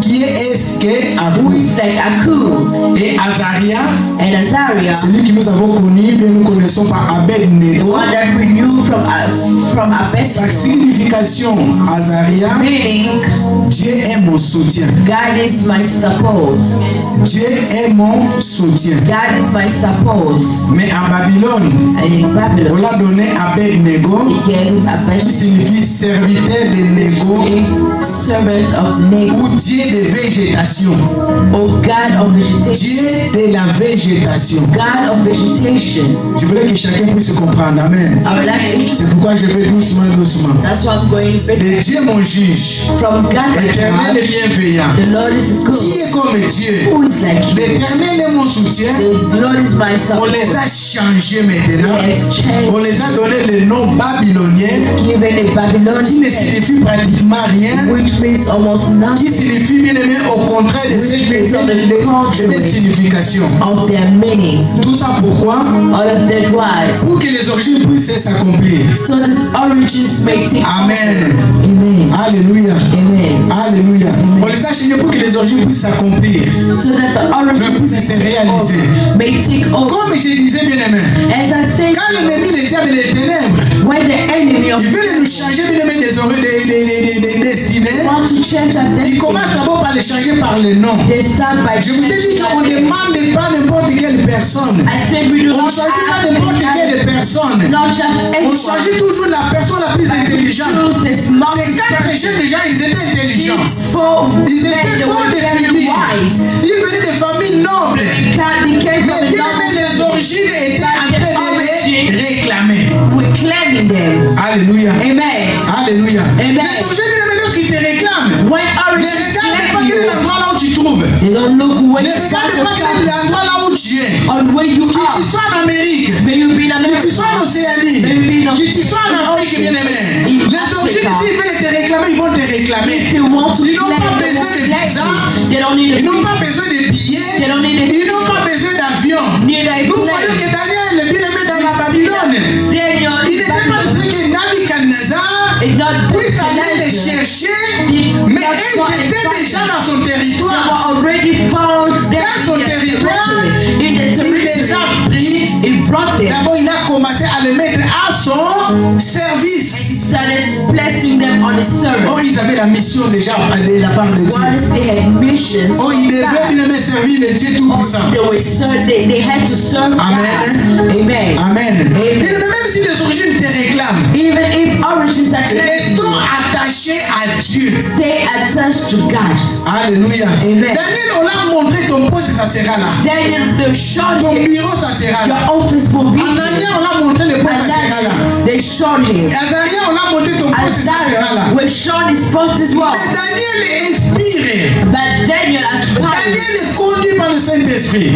qui est ce que who Akou. is like Aku. Et Azaria, And Azariah, celui que nous avons connu, bien nous connaissons par the Abed-Nego. one that we knew from Sa Abednego, signification, Azaria, meaning Dieu est mon soutien. God is my support. Dieu est mon soutien. God is my support. Mais à Babylone, And in on Babylon, l'a donné Abed-Nego, he gave him qui Abednego, signifie serviteur de Nego servant of Nego, ou Dieu de végétation. or God of vegetation. Dieu de la végétation. God of vegetation. Je voulais que chacun puisse comprendre. Amen. I would like each. C'est pourquoi je vais doucement, doucement. That's why I'm going De Dieu mon juge. from God my L'Éternel est God. bienveillant. The Lord is Qui good. est comme Dieu? Who is like you? L'Éternel est mon soutien. The Lord is my On support. les a changés maintenant. They have changed, On les a donné le nom babylonien, given a qui Babylonian ne signifie pratiquement rien, which means almost qui nothing signifie bien aimé au contraire de cette signification. of their meaning. Tout ça pourquoi? All of that why. Pour que les origines puissent s'accomplir. So these origins may take. Amen. Amen. Alléluia. Amen. Alléluia. On les a changés pour que les origines puissent s'accomplir, So that the origins puissent se réaliser. may take over. Comme je disais bien aimé, As I said, quand l'ennemi des diables et des ténèbres, when the enemy of il veut nous changer bien aimé des destinées, want to change our il destiny, commence d'abord par les changer par le nom. they start by Je vous ai dit changing qu'on ne our name. demande pas n'importe quelle personne. I said we do On ne not choisit pas ask n'importe quelle anyone, personne. not just On anyone. choisit toujours la personne la plus intelligente. Choose the Ces smartest quatre person. jeunes déjà, ils étaient intelligents. These four Ils men, étaient they bons were de very famille. wise. Ils venaient de familles nobles. They came Mais from a bien aimé, les noble origines étaient en train de les réclamer. we're claiming them. Alléluia. Amen. Alléluia. Amen. Les origines, bien aimé, lorsqu'ils te réclament, When ne origins regarde pas claim quel est you, l'endroit là où tu te trouves. they don't look where Ne you regarde find pas quel est yourself l'endroit là où tu es. on where you Que tu are. sois en Amérique, May you be in que tu America. sois en Océanie, Maybe in que tu sois en Afrique, bien aimé. In Les origines, Africa. s'ils veulent te réclamer, ils vont te réclamer. If they want to Ils n'ont claim, pas they besoin won't de claim visa. you. They don't need a Ils n'ont pas visa. besoin de billets. They don't need a Ils n'ont pas besoin d'avion. Neither a Nous plane. voyons que Daniel, le bien-aimé dans la Babylone, Daniel il is n'était pas Babylon. sûr que Nabucodonosor It's not puisse aller les Nebuchadnezzar. chercher, Did mais not ils find étaient something. déjà dans son They territoire. were already found there Dans son in their territoire, territory. In the il les a territory, pris. he brought them D'abord, il a commencé à les mettre à son service. and started placing them on his Oh, service. ils avaient la mission déjà de la part de Dieu. Once they had missions, Oh, ils devaient bien servir le Dieu Tout-Puissant. they had to serve Amen. God. Amen. Amen. Amen. Mais même si les origines te réclament, Even if origins are claiming, restons attachés à Dieu. stay attached to God. Alléluia. Amen. Daniel, on l'a montré ton poste, ça sera là. Daniel, the showed Ton him bureau, ça sera là. your office will be Anania, there. on l'a montré le poste, ça sera là. Ananias, they showed him. Azaria, on l'a montré ton poste, ça sera là. Isaiah was shown his post as well. Mais Daniel est inspiré. But Daniel, aspired, Daniel est conduit par le Saint-Esprit.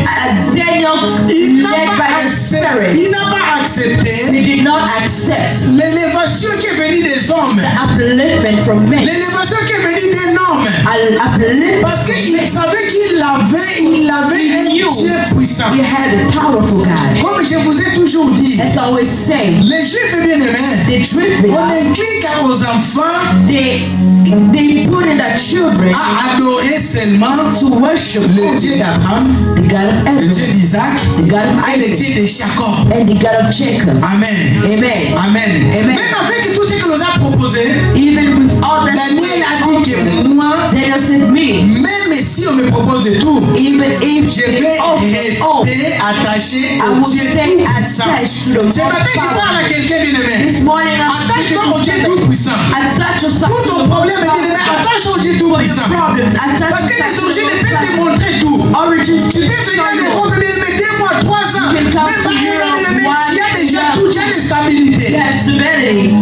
Daniel, Il n'a led by pas the accepté, Spirit, il n'a pas accepté he did not accept l'élévation qui est venue des hommes. upliftment from men. L'élévation qui est venue d'un homme. Upliftment Parce from qu'il men. savait qu'il avait un He knew Dieu puissant. puissant. You had a powerful God. Comme je vous ai toujours dit, As I always say, les Juifs bien-aimés, the Jewish on implique aux enfants they put in the children à adorer seulement to worship le Dieu d'Abraham, the God of le Dieu Abraham, d'Isaac the God of et le Isaac, Dieu de Jacob. and the God of Jacob. Amen. Amen. Amen. Amen. Même avec tout ce que nous a proposé, Even with all that Daniel a dit que moi, Daniel said, me, même si on me propose de tout, even if je they vais offer, rester attaché I au will Dieu stay tout-puissant. attached to the Ce matin, je parle power. à quelqu'un bien-aimé. This morning I'm Attache-toi au Dieu speaking to tout-puissant. attach yourself Pour ton problème, bien-aimé, attache-toi au Dieu for your tout-puissant. problems. Attach Parce que les yourself origines to peuvent te the montrer tout. origins. Tu peux venir en Europe, bien-aimé, 2 mois, 3 ans. You can come Même to pas un an, Europe, bien-aimé, tu as déjà 1 tout, tu as des stabilités. You have stability,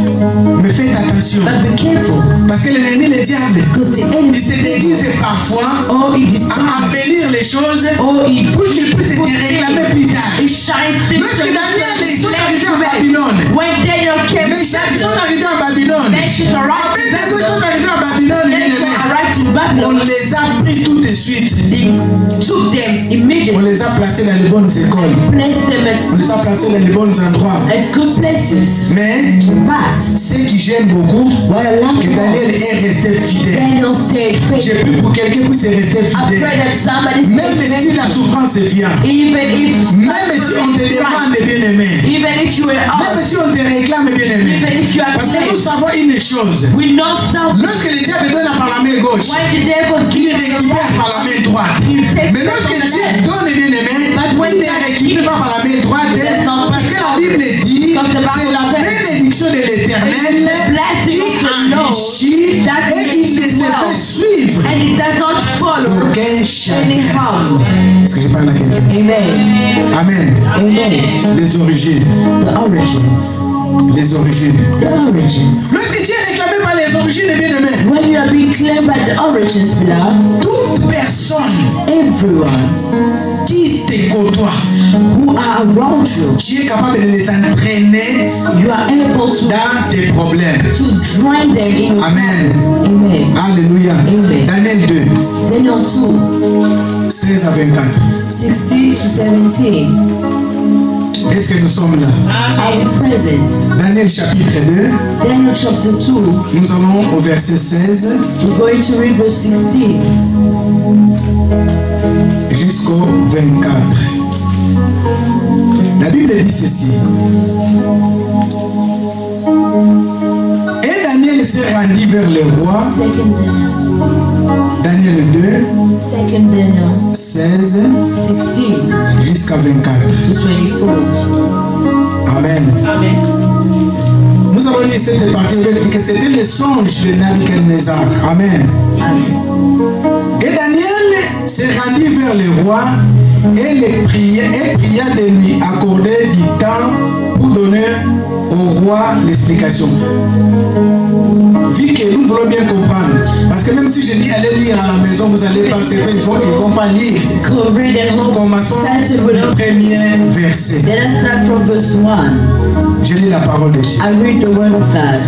Mais faites attention. but be careful Parce que l'ennemi, le diable, because the enemy il se déguise parfois à embellir les choses pour qu'il puisse te réclamer plus tard. it shines things. Lorsque Daniel, ils sont arrivés à Babylone, When Daniel came les to gens qui sont Babylon, arrivés à Babylone, Meshach arrived après to que ils sont Babylon. arrivés à Babylone, bien Then aimé, they arrived to on Babylon. les a pris tout de suite. They took them On immediately, les a placés dans les bonnes écoles. placed them On les a placés dans les bons endroits. at good places. Mais But ce qui gêne beaucoup, what I like que Daniel est resté fidèle. Daniel stayed J'ai faithful. pris pour quelqu'un puisse rester I pray fidèle. that somebody Même stay si la faithful. souffrance vient. Even if Même si on te demande bien aimé. even if you are Même out, si on te réclame bien aimé. even if you are Parce que nous saved, savons une chose. we know something. Lorsque le diable donne par la main gauche, When the devil il gives you récupère par la main droite. he takes Mais lorsque from the Dieu left. donne bien aimé, il ne récupère pas par la main droite. Parce que la Bible dit c'est la bénédiction de l'Éternel qui enrichit et il ne se fait suivre And it does not follow aucun any chagrin. harm. Est-ce que je parle à quelqu'un? Amen. Amen. Amen. Les origines. The origins. Les origines. The origins. Lorsque Dieu est réclamé par les origines, bien aimé, When you are being claimed by the origins, beloved, toute personne everyone qui te côtoie, who are around you, tu es capable de les entraîner you are able dans tes problèmes. to join them in. Amen. Amen. Alléluia. Amen. Daniel 2, Daniel 2, 16 à 24. 16 to 17. Est-ce que nous sommes là? Are we present? Daniel chapitre 2, Daniel chapter 2, nous allons au verset 16 we're going to read verse 16 jusqu'au 24. La Bible dit ceci. Et Daniel s'est rendu vers le roi. Second Daniel. Daniel 2, Second Daniel 16 16 jusqu'à 24. to 24. Amen. Amen. Nous allons lire cette partie que c'était le songe de Nabuchodonosor. Amen. Et Daniel s'est rendu vers le roi et pria de lui accorder du temps pour donner au roi l'explication. Vu que nous voulons bien comprendre, parce que même si je dis allez lire à la maison, vous allez pas, certains ils vont pas lire. Go read at home. Commençons Start with le premier verset. Let us start from verse 1. Je lis la parole de Dieu. I read the word of God.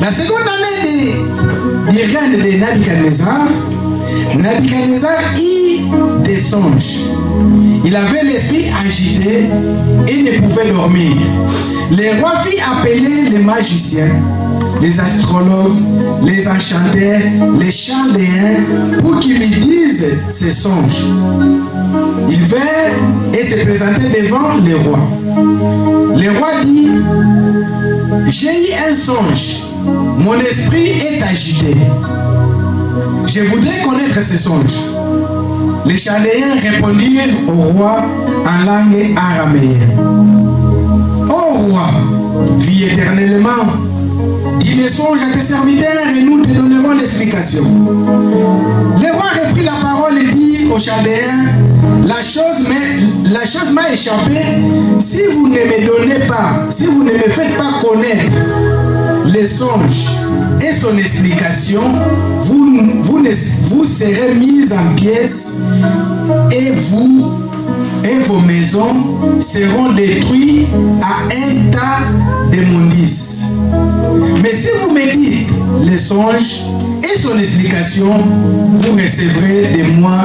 La seconde année du règne de Nabuchodonosor, Nabuchodonosor eut des songes. Il avait l'esprit agité et ne pouvait dormir. Le roi fit appeler les magiciens, les astrologues, les enchanteurs, les chaldéens pour qu'ils lui disent ses songes. Il vint et se présentait devant le roi. Le roi dit: j'ai eu un songe, mon esprit est agité. Je voudrais connaître ce songe. Les Chaldéens répondirent au roi en langue araméenne. Ô roi, vis éternellement, dis le songe à tes serviteurs et nous te donnerons l'explication. Le roi reprit la parole et dit aux Chaldéens: la chose m'a échappé. Si vous ne me donnez pas, si vous ne me faites pas connaître les songes et son explication, vous serez mis en pièces et vos maisons seront détruites à un tas d'immondices. Mais si vous me dites les songes et son explication, vous recevrez de moi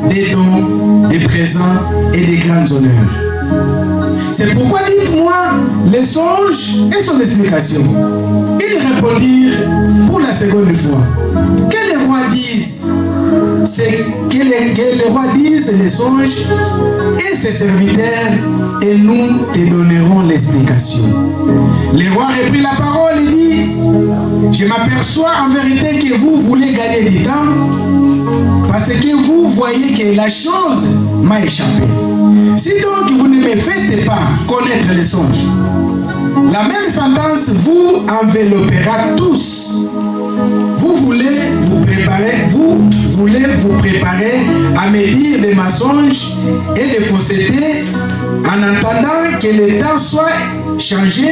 des dons des présents et des grands honneurs. C'est pourquoi dites-moi les songes et son explication. Ils répondirent pour la seconde fois. Que les rois disent, que les rois disent les songes et ses serviteurs, et nous te donnerons l'explication. Le roi reprit la parole et dit, je m'aperçois en vérité que vous voulez gagner du temps, parce que vous voyez que la chose m'a échappé. Si donc vous ne me faites pas connaître les songes, la même sentence vous enveloppera tous. Vous voulez vous préparer à me dire des mensonges et des faussetés en attendant que le temps soit changé.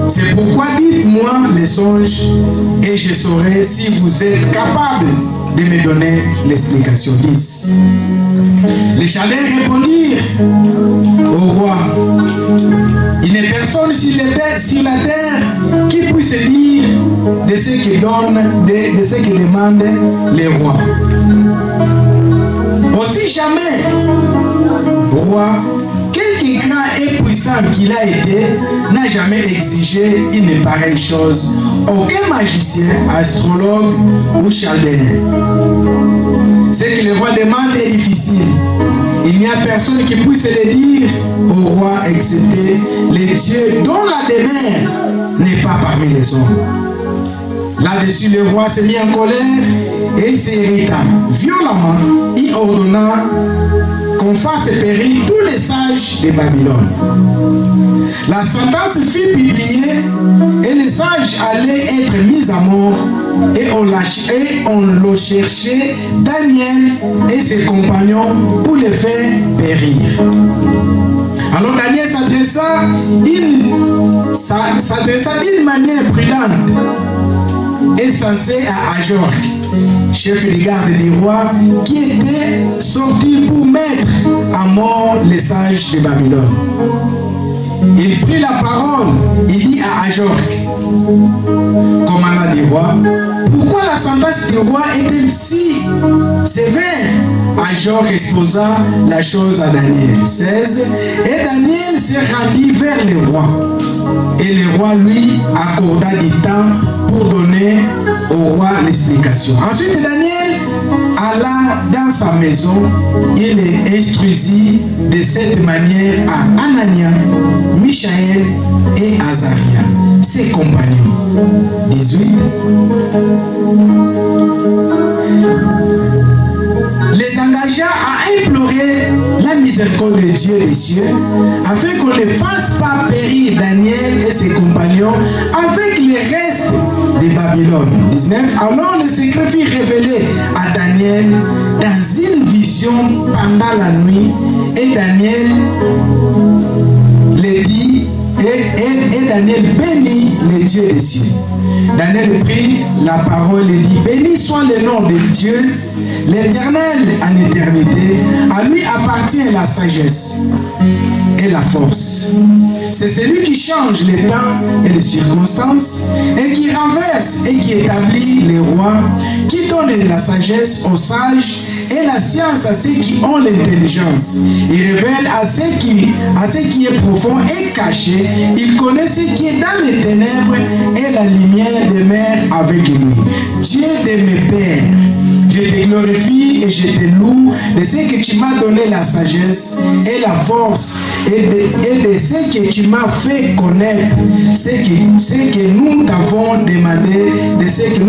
C'est pourquoi dites-moi les songes et je saurai si vous êtes capable de me donner l'explication. 10. Les Chaldéens répondirent au roi, il n'est personne sur la terre qui puisse dire de ce que demandent les rois. Aussi jamais, roi, quelque grand et puissant qu'il a été, n'a jamais exigé une pareille chose. Aucun magicien, astrologue ou chaldéen. Ce que le roi demande est difficile. Il n'y a personne qui puisse le dire au roi, excepté les dieux dont la demeure n'est pas parmi les hommes. Là-dessus, le roi s'est mis en colère et s'irrita violemment. Il ordonna qu'on fasse périr tous les sages de Babylone. La sentence fut publiée et les sages allaient être mis à mort et on le cherchait, Daniel et ses compagnons, pour les faire périr. Alors Daniel s'adressa d'une manière prudente et sensée à Ajorc, chef de garde du roi, qui était sorti pour mettre à mort les sages de Babylone. Il prit la parole, il dit à Ajorc, commandant du roi, pourquoi la sentence du roi est-elle si sévère? Ajorc exposa la chose à Daniel. 16. Et Daniel s'est rendu vers le roi. Et le roi lui accorda du temps pour donner au roi l'explication. Ensuite, Daniel alla dans sa maison et les instruisit de cette manière à Anania, Michaël et Azaria, ses compagnons. 18. Les engagea à implorer la miséricorde de Dieu des cieux, afin qu'on ne fasse pas périr Daniel et ses compagnons avec les restes de Babylone. 19. Alors le secret fut révélé à Daniel dans une vision pendant la nuit, et Daniel le dit, et Daniel bénit les dieux des cieux. Daniel prit la parole et dit, béni soit le nom de Dieu, l'Éternel en éternité. À lui appartient la sagesse et la force. C'est celui qui change les temps et les circonstances, et qui renverse et qui établit les rois, qui donne la sagesse aux sages et la science à ceux qui ont l'intelligence. Il révèle à ce qui est profond et caché. Il connaît ce qui est dans les ténèbres, et la lumière demeure avec lui. Dieu de mes pères, je te glorifie et je te loue de ce que tu m'as donné la sagesse et la force, et de ce que tu m'as fait connaître, ce que nous t'avons demandé, de ce que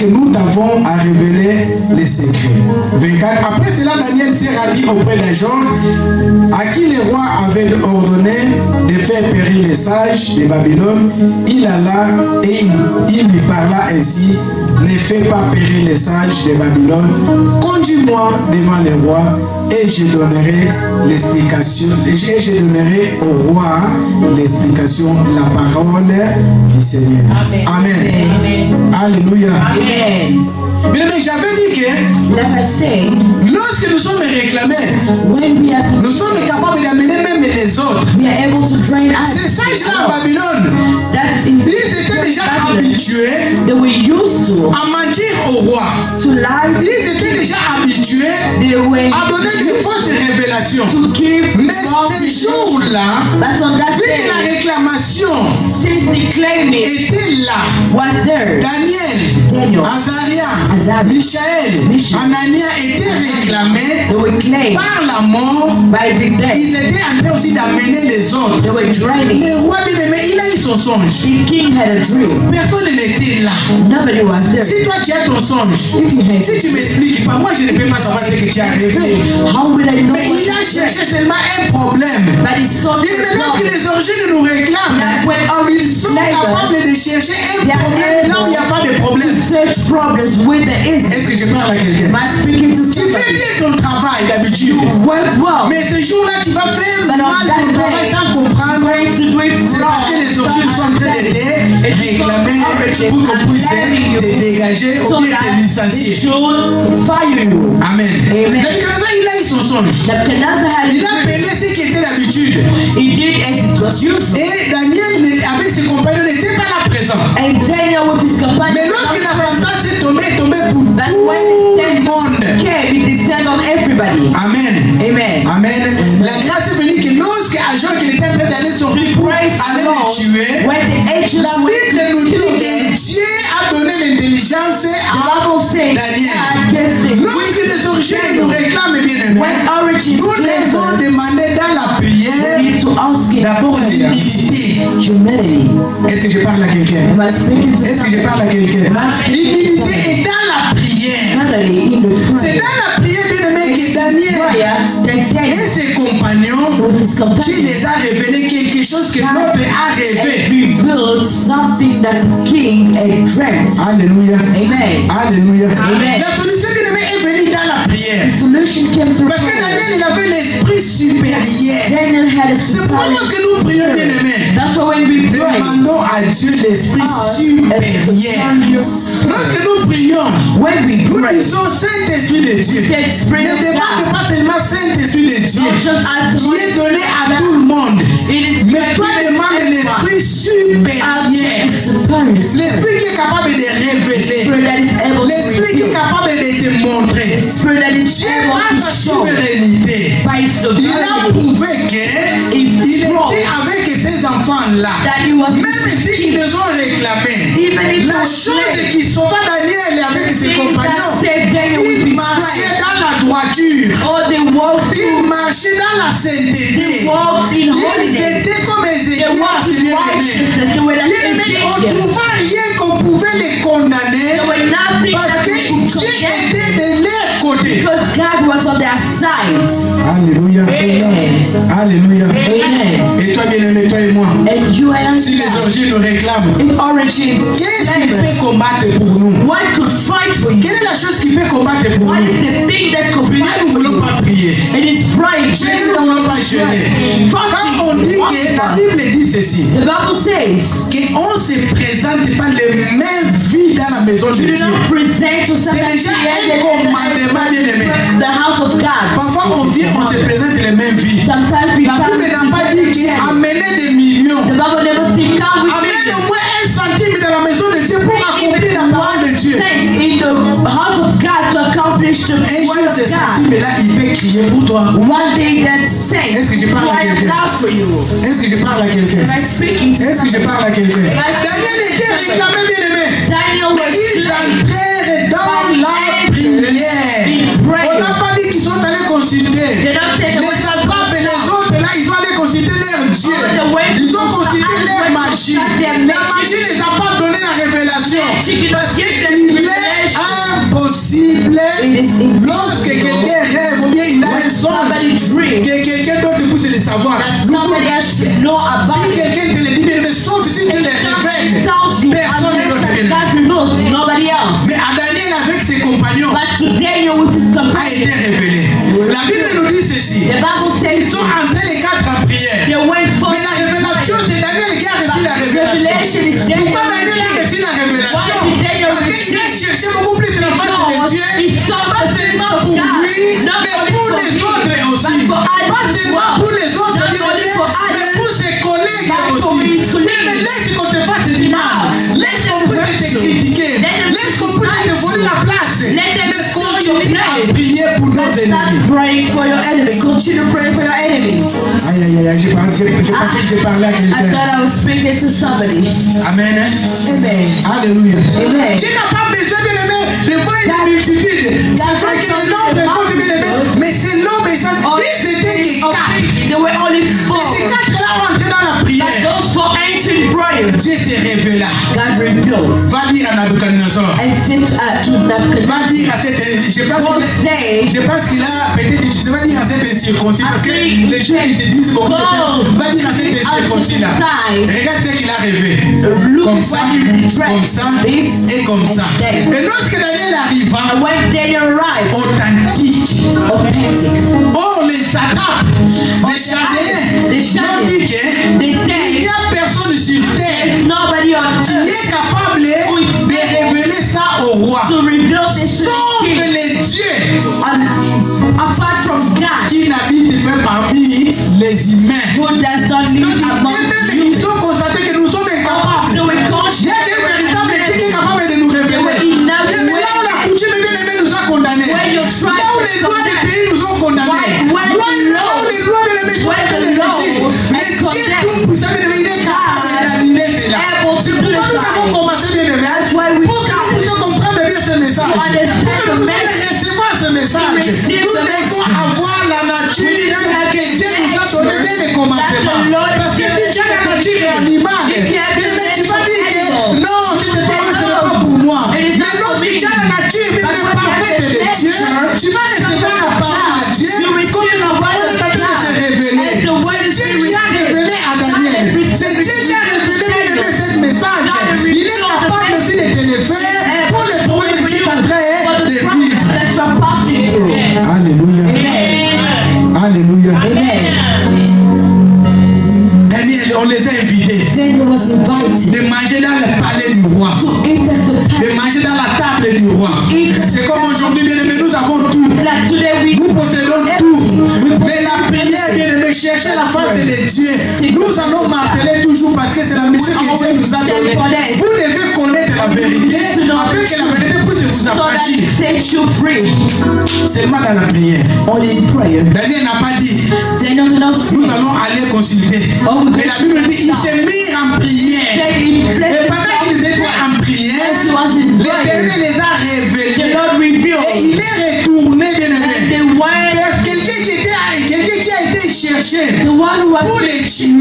nous t'avons à révéler les secrets. 24. Après cela, Daniel s'est rendu auprès d'Ajorc, à qui le roi avait ordonné de faire périr les sages de Babylone. Il alla et il lui parla ainsi, ne fais pas périr les sages de Babylone, conduis-moi devant le roi, et je donnerai l'explication, et je donnerai au roi l'explication, la parole du Seigneur. Amen. Amen. Amen. Alléluia. Amen. Mais j'avais dit que lorsque nous sommes réclamés, nous sommes capables d'amener même les autres. Ces sages-là à Babylone, ils étaient déjà habitués à mentir au roi. Ils étaient déjà habitués they were a donné de fausses révélations. to give Mais false ces instruction. jours-là, But on that vu que la day, réclamation since the claiming était là, was there, Daniel, Daniel, Azaria, Michaël, Anania étaient réclamés they were claimed par la mort. by the dead. Ils étaient en train aussi d'amener les autres. They were draining. Le roi bien-aimé, il a eu son songe. The king had a dream. Personne n'était là. Nobody was there. Si toi tu as ton songe, If you had, si tu m'expliques pas, moi je ne peux pas savoir ce que tu as rêvé. how would I know Mais what il a you cherché seulement un problème. But it's so Et maintenant que long les origines nous réclament, that when our ils sont capables neighbors de chercher un problème là où il n'y a pas de problème. search problems with the is. Est-ce que je parle à quelqu'un? Am I speaking to Tu fais somebody? bien ton travail d'habitude. Work well. Mais ce jour-là, tu vas faire But mal on ton that travail day, sans comprendre. going to do it C'est wrong. parce que les origines sont en train de te réclamer pour qu'on puisse te dégager ou So bien te that they licencier. should fire you. Amen. Amen. Nebuchadnezzar, il a eu son songe. Nebuchadnezzar had Il a a dream. appelé ce qui était l'habitude. He did as it was usual. Et Daniel, avec ses compagnons, n'était pas là présent. And Daniel with his Mais companions. lorsque la sentence est tombée pour tout But when le the monde. sentence came, it descended on everybody. Amen. Amen. Amen. La grâce est venue que lorsque Agent qui était en train d'aller sortir pour aller Praise the le Lord. tuer, When the angels la went Bible to nous dit kill que them, Dieu a donné l'intelligence the à Bible says Daniel. God gave them Lorsque les origines nous Daniel. réclament, bien aimé, When origins nous gave devons us, demander dans la we prière need to ask it d'abord prayer. l'humilité. Humility. Est-ce que je parle à quelqu'un? Am I speaking to Est-ce que je somebody? parle à quelqu'un? Am I speaking to L'humilité somebody? est dans la prière. Humility in the C'est prayer. dans la prière, bien aimé, que Daniel Prayer that et Daniel ses compagnons with his qui companions les a révélé quelque chose que l'autre a had rêvé. revealed something that the king had dreamt. Alléluia. Amen. Alléluia. Amen. La solution, bien aimé, est venue dans la prière. The solution came through Parce que prayer. Daniel, il avait l'esprit supérieur. Daniel had a C'est pourquoi superior lorsque nous prions, bien spirit. aimé, That's why when we pray, demandons à Dieu l'esprit supérieur. Lorsque nous prions, when we nous pray, disons Saint-Esprit de Dieu. said Spirit Ne of demande God, pas seulement Saint-Esprit de Dieu, not just as qui est donné à tout le monde. it is Mais toi, demande l'esprit supérieur. superior L'esprit qui est capable de révéler. spirit that is able to L'esprit qui est reveal, capable de te montrer. the spirit that is Dieu able par to sa show souveraineté. by Il a sovereignty prouvé qu'il était avec ces enfants-là. that he was Même s'ils les ont réclamés. even if La chose qui sauva Daniel avec ses that compagnons, saved Daniel with ils his marchaient friends, dans la droiture. or they walked Ils marchaient dans la sainteté. walked in Ils holiness, étaient comme they Ézéchias, walked in bien-aimé. righteousness, they were like Bien-aimé, on ne Ezekiel. trouva rien qu'on pouvait les condamner They were nothing parce that que we could Dieu condemn était de leur côté. because God was on their side. Alléluia. Amen. Alléluia. Amen. Et toi, bien-aimé, toi et moi, And you and si les I, origines nous réclament, if origins, qu'est-ce qui peut combattre pour nous? what could fight for you? Quelle est la chose qui peut combattre pour What nous? is the thing that could Prier, fight nous ne for voulons you? pas prier. It is pride. Jeûner, nous ne voulons pas jeûner. Quand on dit que la Bible dit ceci, The Bible says, qu'on ne se présente pas les mêmes vies dans la maison de you do Dieu. not present yourself C'est as déjà un commandement, bien-aimé. the house of God. Parfois, on vient, on se présente les mêmes vies. Sometimes we La come Bible n'a pas dit together. qu'amener des millions. The Bible never says come with Amène me. au moins 1 centime dans la maison de Dieu pour accomplir la parole de Dieu. Saints in the house of God to accomplish the Un jour, word of ce God. centime-là, il peut crier pour toi. One day that saints Est-ce que je parle à cry quelqu'un? out for you. Est-ce que je parle à quelqu'un? Am I speaking to Est-ce que je somebody? parle à quelqu'un? Daniel était réclamé, bien-aimé. Daniel was Ils slain. entrèrent dans la prière. On n'a pas dit qu'ils sont allés consulter. They don't say the Les word satrapes et les autres, là, ils sont allés consulter leur Dieu. Ils ont consulté leur magie. La magie ne les a pas donné la révélation. Parce qu'il est impossible, It is impossible lorsque quelqu'un rêve ou bien il a un somebody songe, dream que quelqu'un d'autre puisse le savoir. that somebody else should know about Si it. quelqu'un te le dit, mais sauf si tu le révèles, Tells you personne ne doit te unless le God reveals, nobody else. Mais à Daniel avec ses compagnons But to Daniel with his a companions, été révélé. La Bible nous dit ceci. the Bible says Ils sont entrés les quatre en prière. they went for Mais la révélation, c'est Daniel qui a reçu la révélation. revelation is Daniel. Pourquoi Daniel a reçu la révélation? Why did Daniel Parce qu'il a receive? cherché beaucoup plus la face de Dieu. He saw Pas the seulement face of pour God, lui, not mais only pour for les him, autres aussi. but for others Pas as seulement well. pour les autres, Not bien only aimés, for mais others, pour ses collègues but for aussi. his colleagues. Mais laisse qu'on te fasse du mal. Laisse qu'on puisse te critiquer. Let them Laisse qu'on puisse te voler la place. Let them Mais quand show tu your viens pray. prier pour nos Let's ennemis. start praying for your enemy. Continue praying for your enemies. Aïe, aïe, aïe, j'ai pensé que j'ai parlé à I quelqu'un. thought I was speaking to somebody. Amen. Hein? Amen. Alléluia. Amen. Tu n'as pas besoin de l'aimer. Des fois, il y a une multitude. C'est vrai que le nombre est compte bien aimé, mais c'est l'homme et ça. Ils étaient que quatre. They were only four. Mais ces quatre-là ont entré dans la prière. But those four entered prayer. Dieu s'est révélé. God revealed. Va dire à Nabucodonosor. And said to Nebuchadnezzar, Va dire à cette. God say, Je pense qu'il a peut-être. Tu vas dire à cette incirconcis. Parce que les gens ils se disent bon, va dire à cette incirconcis là. Regarde ce qu'il a rêvé. Comme ça, comme ça et comme ça. Et lorsque Daniel arriva, and when Daniel arrived, authentique. Oh, les satrapes, les chaldéens, the ont Chaldeans, dit qu'il they n'y said, a personne sur terre nobody on qui earth est capable de révéler ça au roi. to reveal this to Sauf the king. les dieux Apart from God, qui n'habitent pas parmi les humains. who does not live among Ils you. ont constaté que nous sommes incapables. They were Il y a conscious. des véritables dieux qui sont capables de nous révéler. Mais là où la coutume bien aimée nous a condamnés. When you try Là où les lois des pays nous ont condamnés. Là où les lois bien aimées sont condamnées. Mais Dieu tout puissant bien aimé, il est capable d'annuler cela. C'est pourquoi nous avons commencé bien aimé. That's why we Pour que nous puissions comprendre bien ce message. Pour que nous puissions recevoir ce message. Nous devons avoir la nature que Dieu nous a donné dès le commencement. Parce que si tu as la nature animale, tu vas dire que non, cette parole ce n'est pas pour moi. Mais lorsque tu as la nature parfaite de Dieu, tu vas recevoir la parole de Dieu comme la parole est en train de se révéler. C'est Dieu qui a révélé à Daniel. C'est Dieu qui a révélé ce message. Il est capable aussi de te le faire pour les problèmes que tu es en train de vivre. That you're passing through. Alléluia. Amen. Alléluia. Amen. Daniel, on les a invités Daniel was invited de manger dans le palais du roi, to eat at the de palace. manger dans la table du roi. C'est comme aujourd'hui, bien aimé, nous avons tout. Like today we Nous possédons tout. Mais la prière, bien aimé, chercher la face de Dieu. Nous allons marteler toujours parce que c'est la mission que Dieu nous a donnée. Vous devez connaître la vérité afin que la vérité puisse vous so that affranchir. it sets you free. Seulement dans la prière. Only in prayer. Daniel n'a pas dit, Daniel did not say. nous allons aller consulter. Mais la Bible dit, il s'est mis en prière. Et pendant qu'ils étaient en prière, As he was in prayer, l'Éternel les a the révélés. Lord revealed. Et il est retourné, bien And aimé. the one, Parce que quelqu'un qui a été cherché the one who pour was les tuer,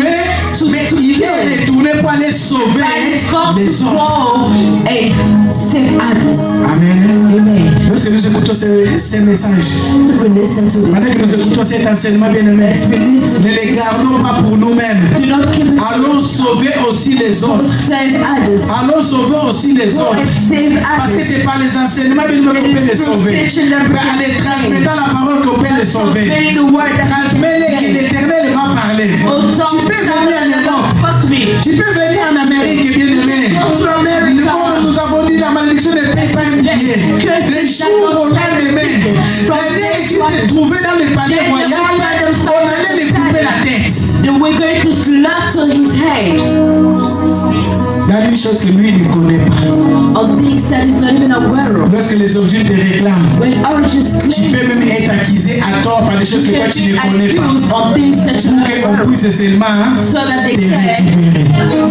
mais il est retourné pour aller sauver and is come les to hommes. go and save others. Amen. Amen. Lorsque nous écoutons ces messages, We listen to pendant this. que nous écoutons cet enseignement, bien aimé, We listen. ne les gardons pas pour nous-mêmes. Do not keep it. Allons sauver aussi les Go autres. save others. Allons sauver aussi les Go autres. and save Parce que others. c'est par les enseignements bien aimé qu'on peut les sauver. Mais en les transmettant la parole qu'on peut les sauver. Transmitting the word that Transmets-les que l'Éternel m'a parlé. Oh, Tu peux venir en Europe. Spoke to me. Tu peux venir en Amérique, bien aimé. Go to America. Comme nous avons dit, la malédiction ne paye pas un billet. Les jours au lendemain, Daniel qui s'est trouvé dans le palais royal, on allait lui couper la tête. They were going to slaughter his head Dans une chose que lui ne connaît pas. on things that he's not even aware of. Lorsque les origines te réclament, When origins tu claim peux même être accusé à tort par des choses que toi tu ne connais pas. accused on things that you're not Qu'on aware of, puisse seulement so that they te can récupérer.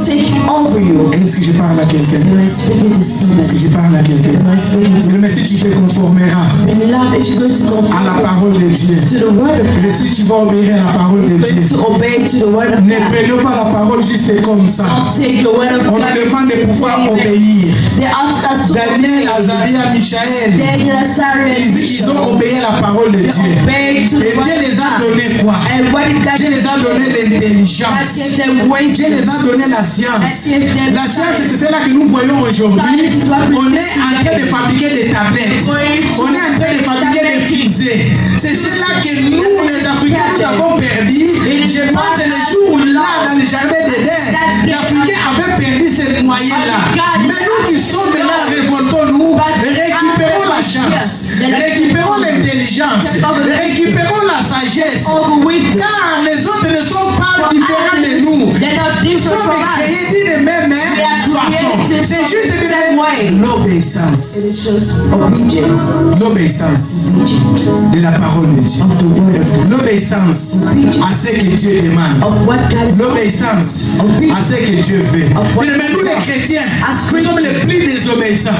take over you. Est-ce que je parle à quelqu'un? Am I speaking to Est-ce somebody? que je parle à quelqu'un? Am I speaking to Mais si tu te conformeras in love? If you're going to à la conform parole de Dieu, to the word of et God, si tu vas obéir à la parole de going Dieu, to obey to the word of ne God. prenons pas la parole juste comme ça. Don't take the word of On God. nous demande de pouvoir and take it. obéir. They asked us to Daniel, obey. Azaria, Michaël, Daniel, Azariah, and ils ont Bishop, obéi à la parole de they Dieu. obeyed to Et the word Dieu les of a God. donné quoi? And what did God Dieu les a donné God l'intelligence. gave them Dieu les wisdom. a donné la science. God gave them La science, science. c'est celle-là que nous voyons aujourd'hui. Science is what we On see est en train de today. fabriquer des tablettes. On est en train de fabriquer des fusées. C'est celle-là que nous, les Africains, nous avons perdu. Je pense que le jour-là, dans le jardin d'Éden, l'Africain avait perdu cette moyenne-là. Mais nous qui sommes là, révoltons-nous, récupérons la chance, récupérons l'intelligence, récupérons la sagesse. All the wisdom. Car les autres ne sont pas différents de nous. They're not Nous different sommes from us. créés d'une même façon. C'est juste que faith. l'obéissance. It is just obedience. L'obéissance de la parole de Dieu. Of the word of God. L'obéissance à ce que Dieu demande. Of what God L'obéissance à ce que Dieu veut. Mais nous les chrétiens, nous sommes les plus désobéissants.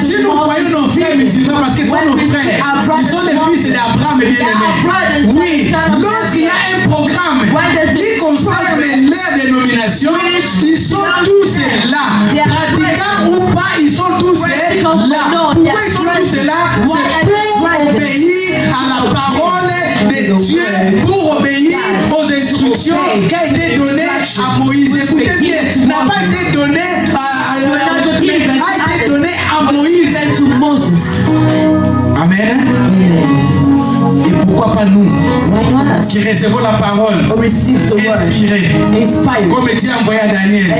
Si nous voyons nos frères musulmans, parce que ce sont nos frères, ils sont les fils d'Abraham et bien-aimés. Oui, lorsqu'il y a un programme qui concerne leur dénomination, ils sont tous là. Pratiquants ou pas, ils sont tous là. Pourquoi ils sont tous là? C'est pour obéir à la parole de Dieu, pour obéir aux instructions qui ont été données à Moïse. Écoutez bien, n'a pas été donné a été donné à Moïse. Amen. Et pourquoi pas nous qui recevons la parole inspirée, comme Dieu a envoyé à Daniel,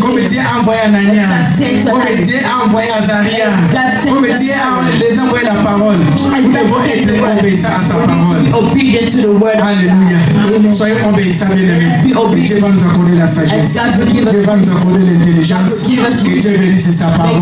comme Dieu a envoyé à Nania, comme Dieu a envoyé à Zaria, comme Dieu a les envoyé la parole. Nous devons être obéissants à sa parole. Alléluia. Soyez obéissants, bien-aimés. Dieu va nous accorder la sagesse. Dieu va nous accorder l'intelligence. Que Dieu bénisse sa parole.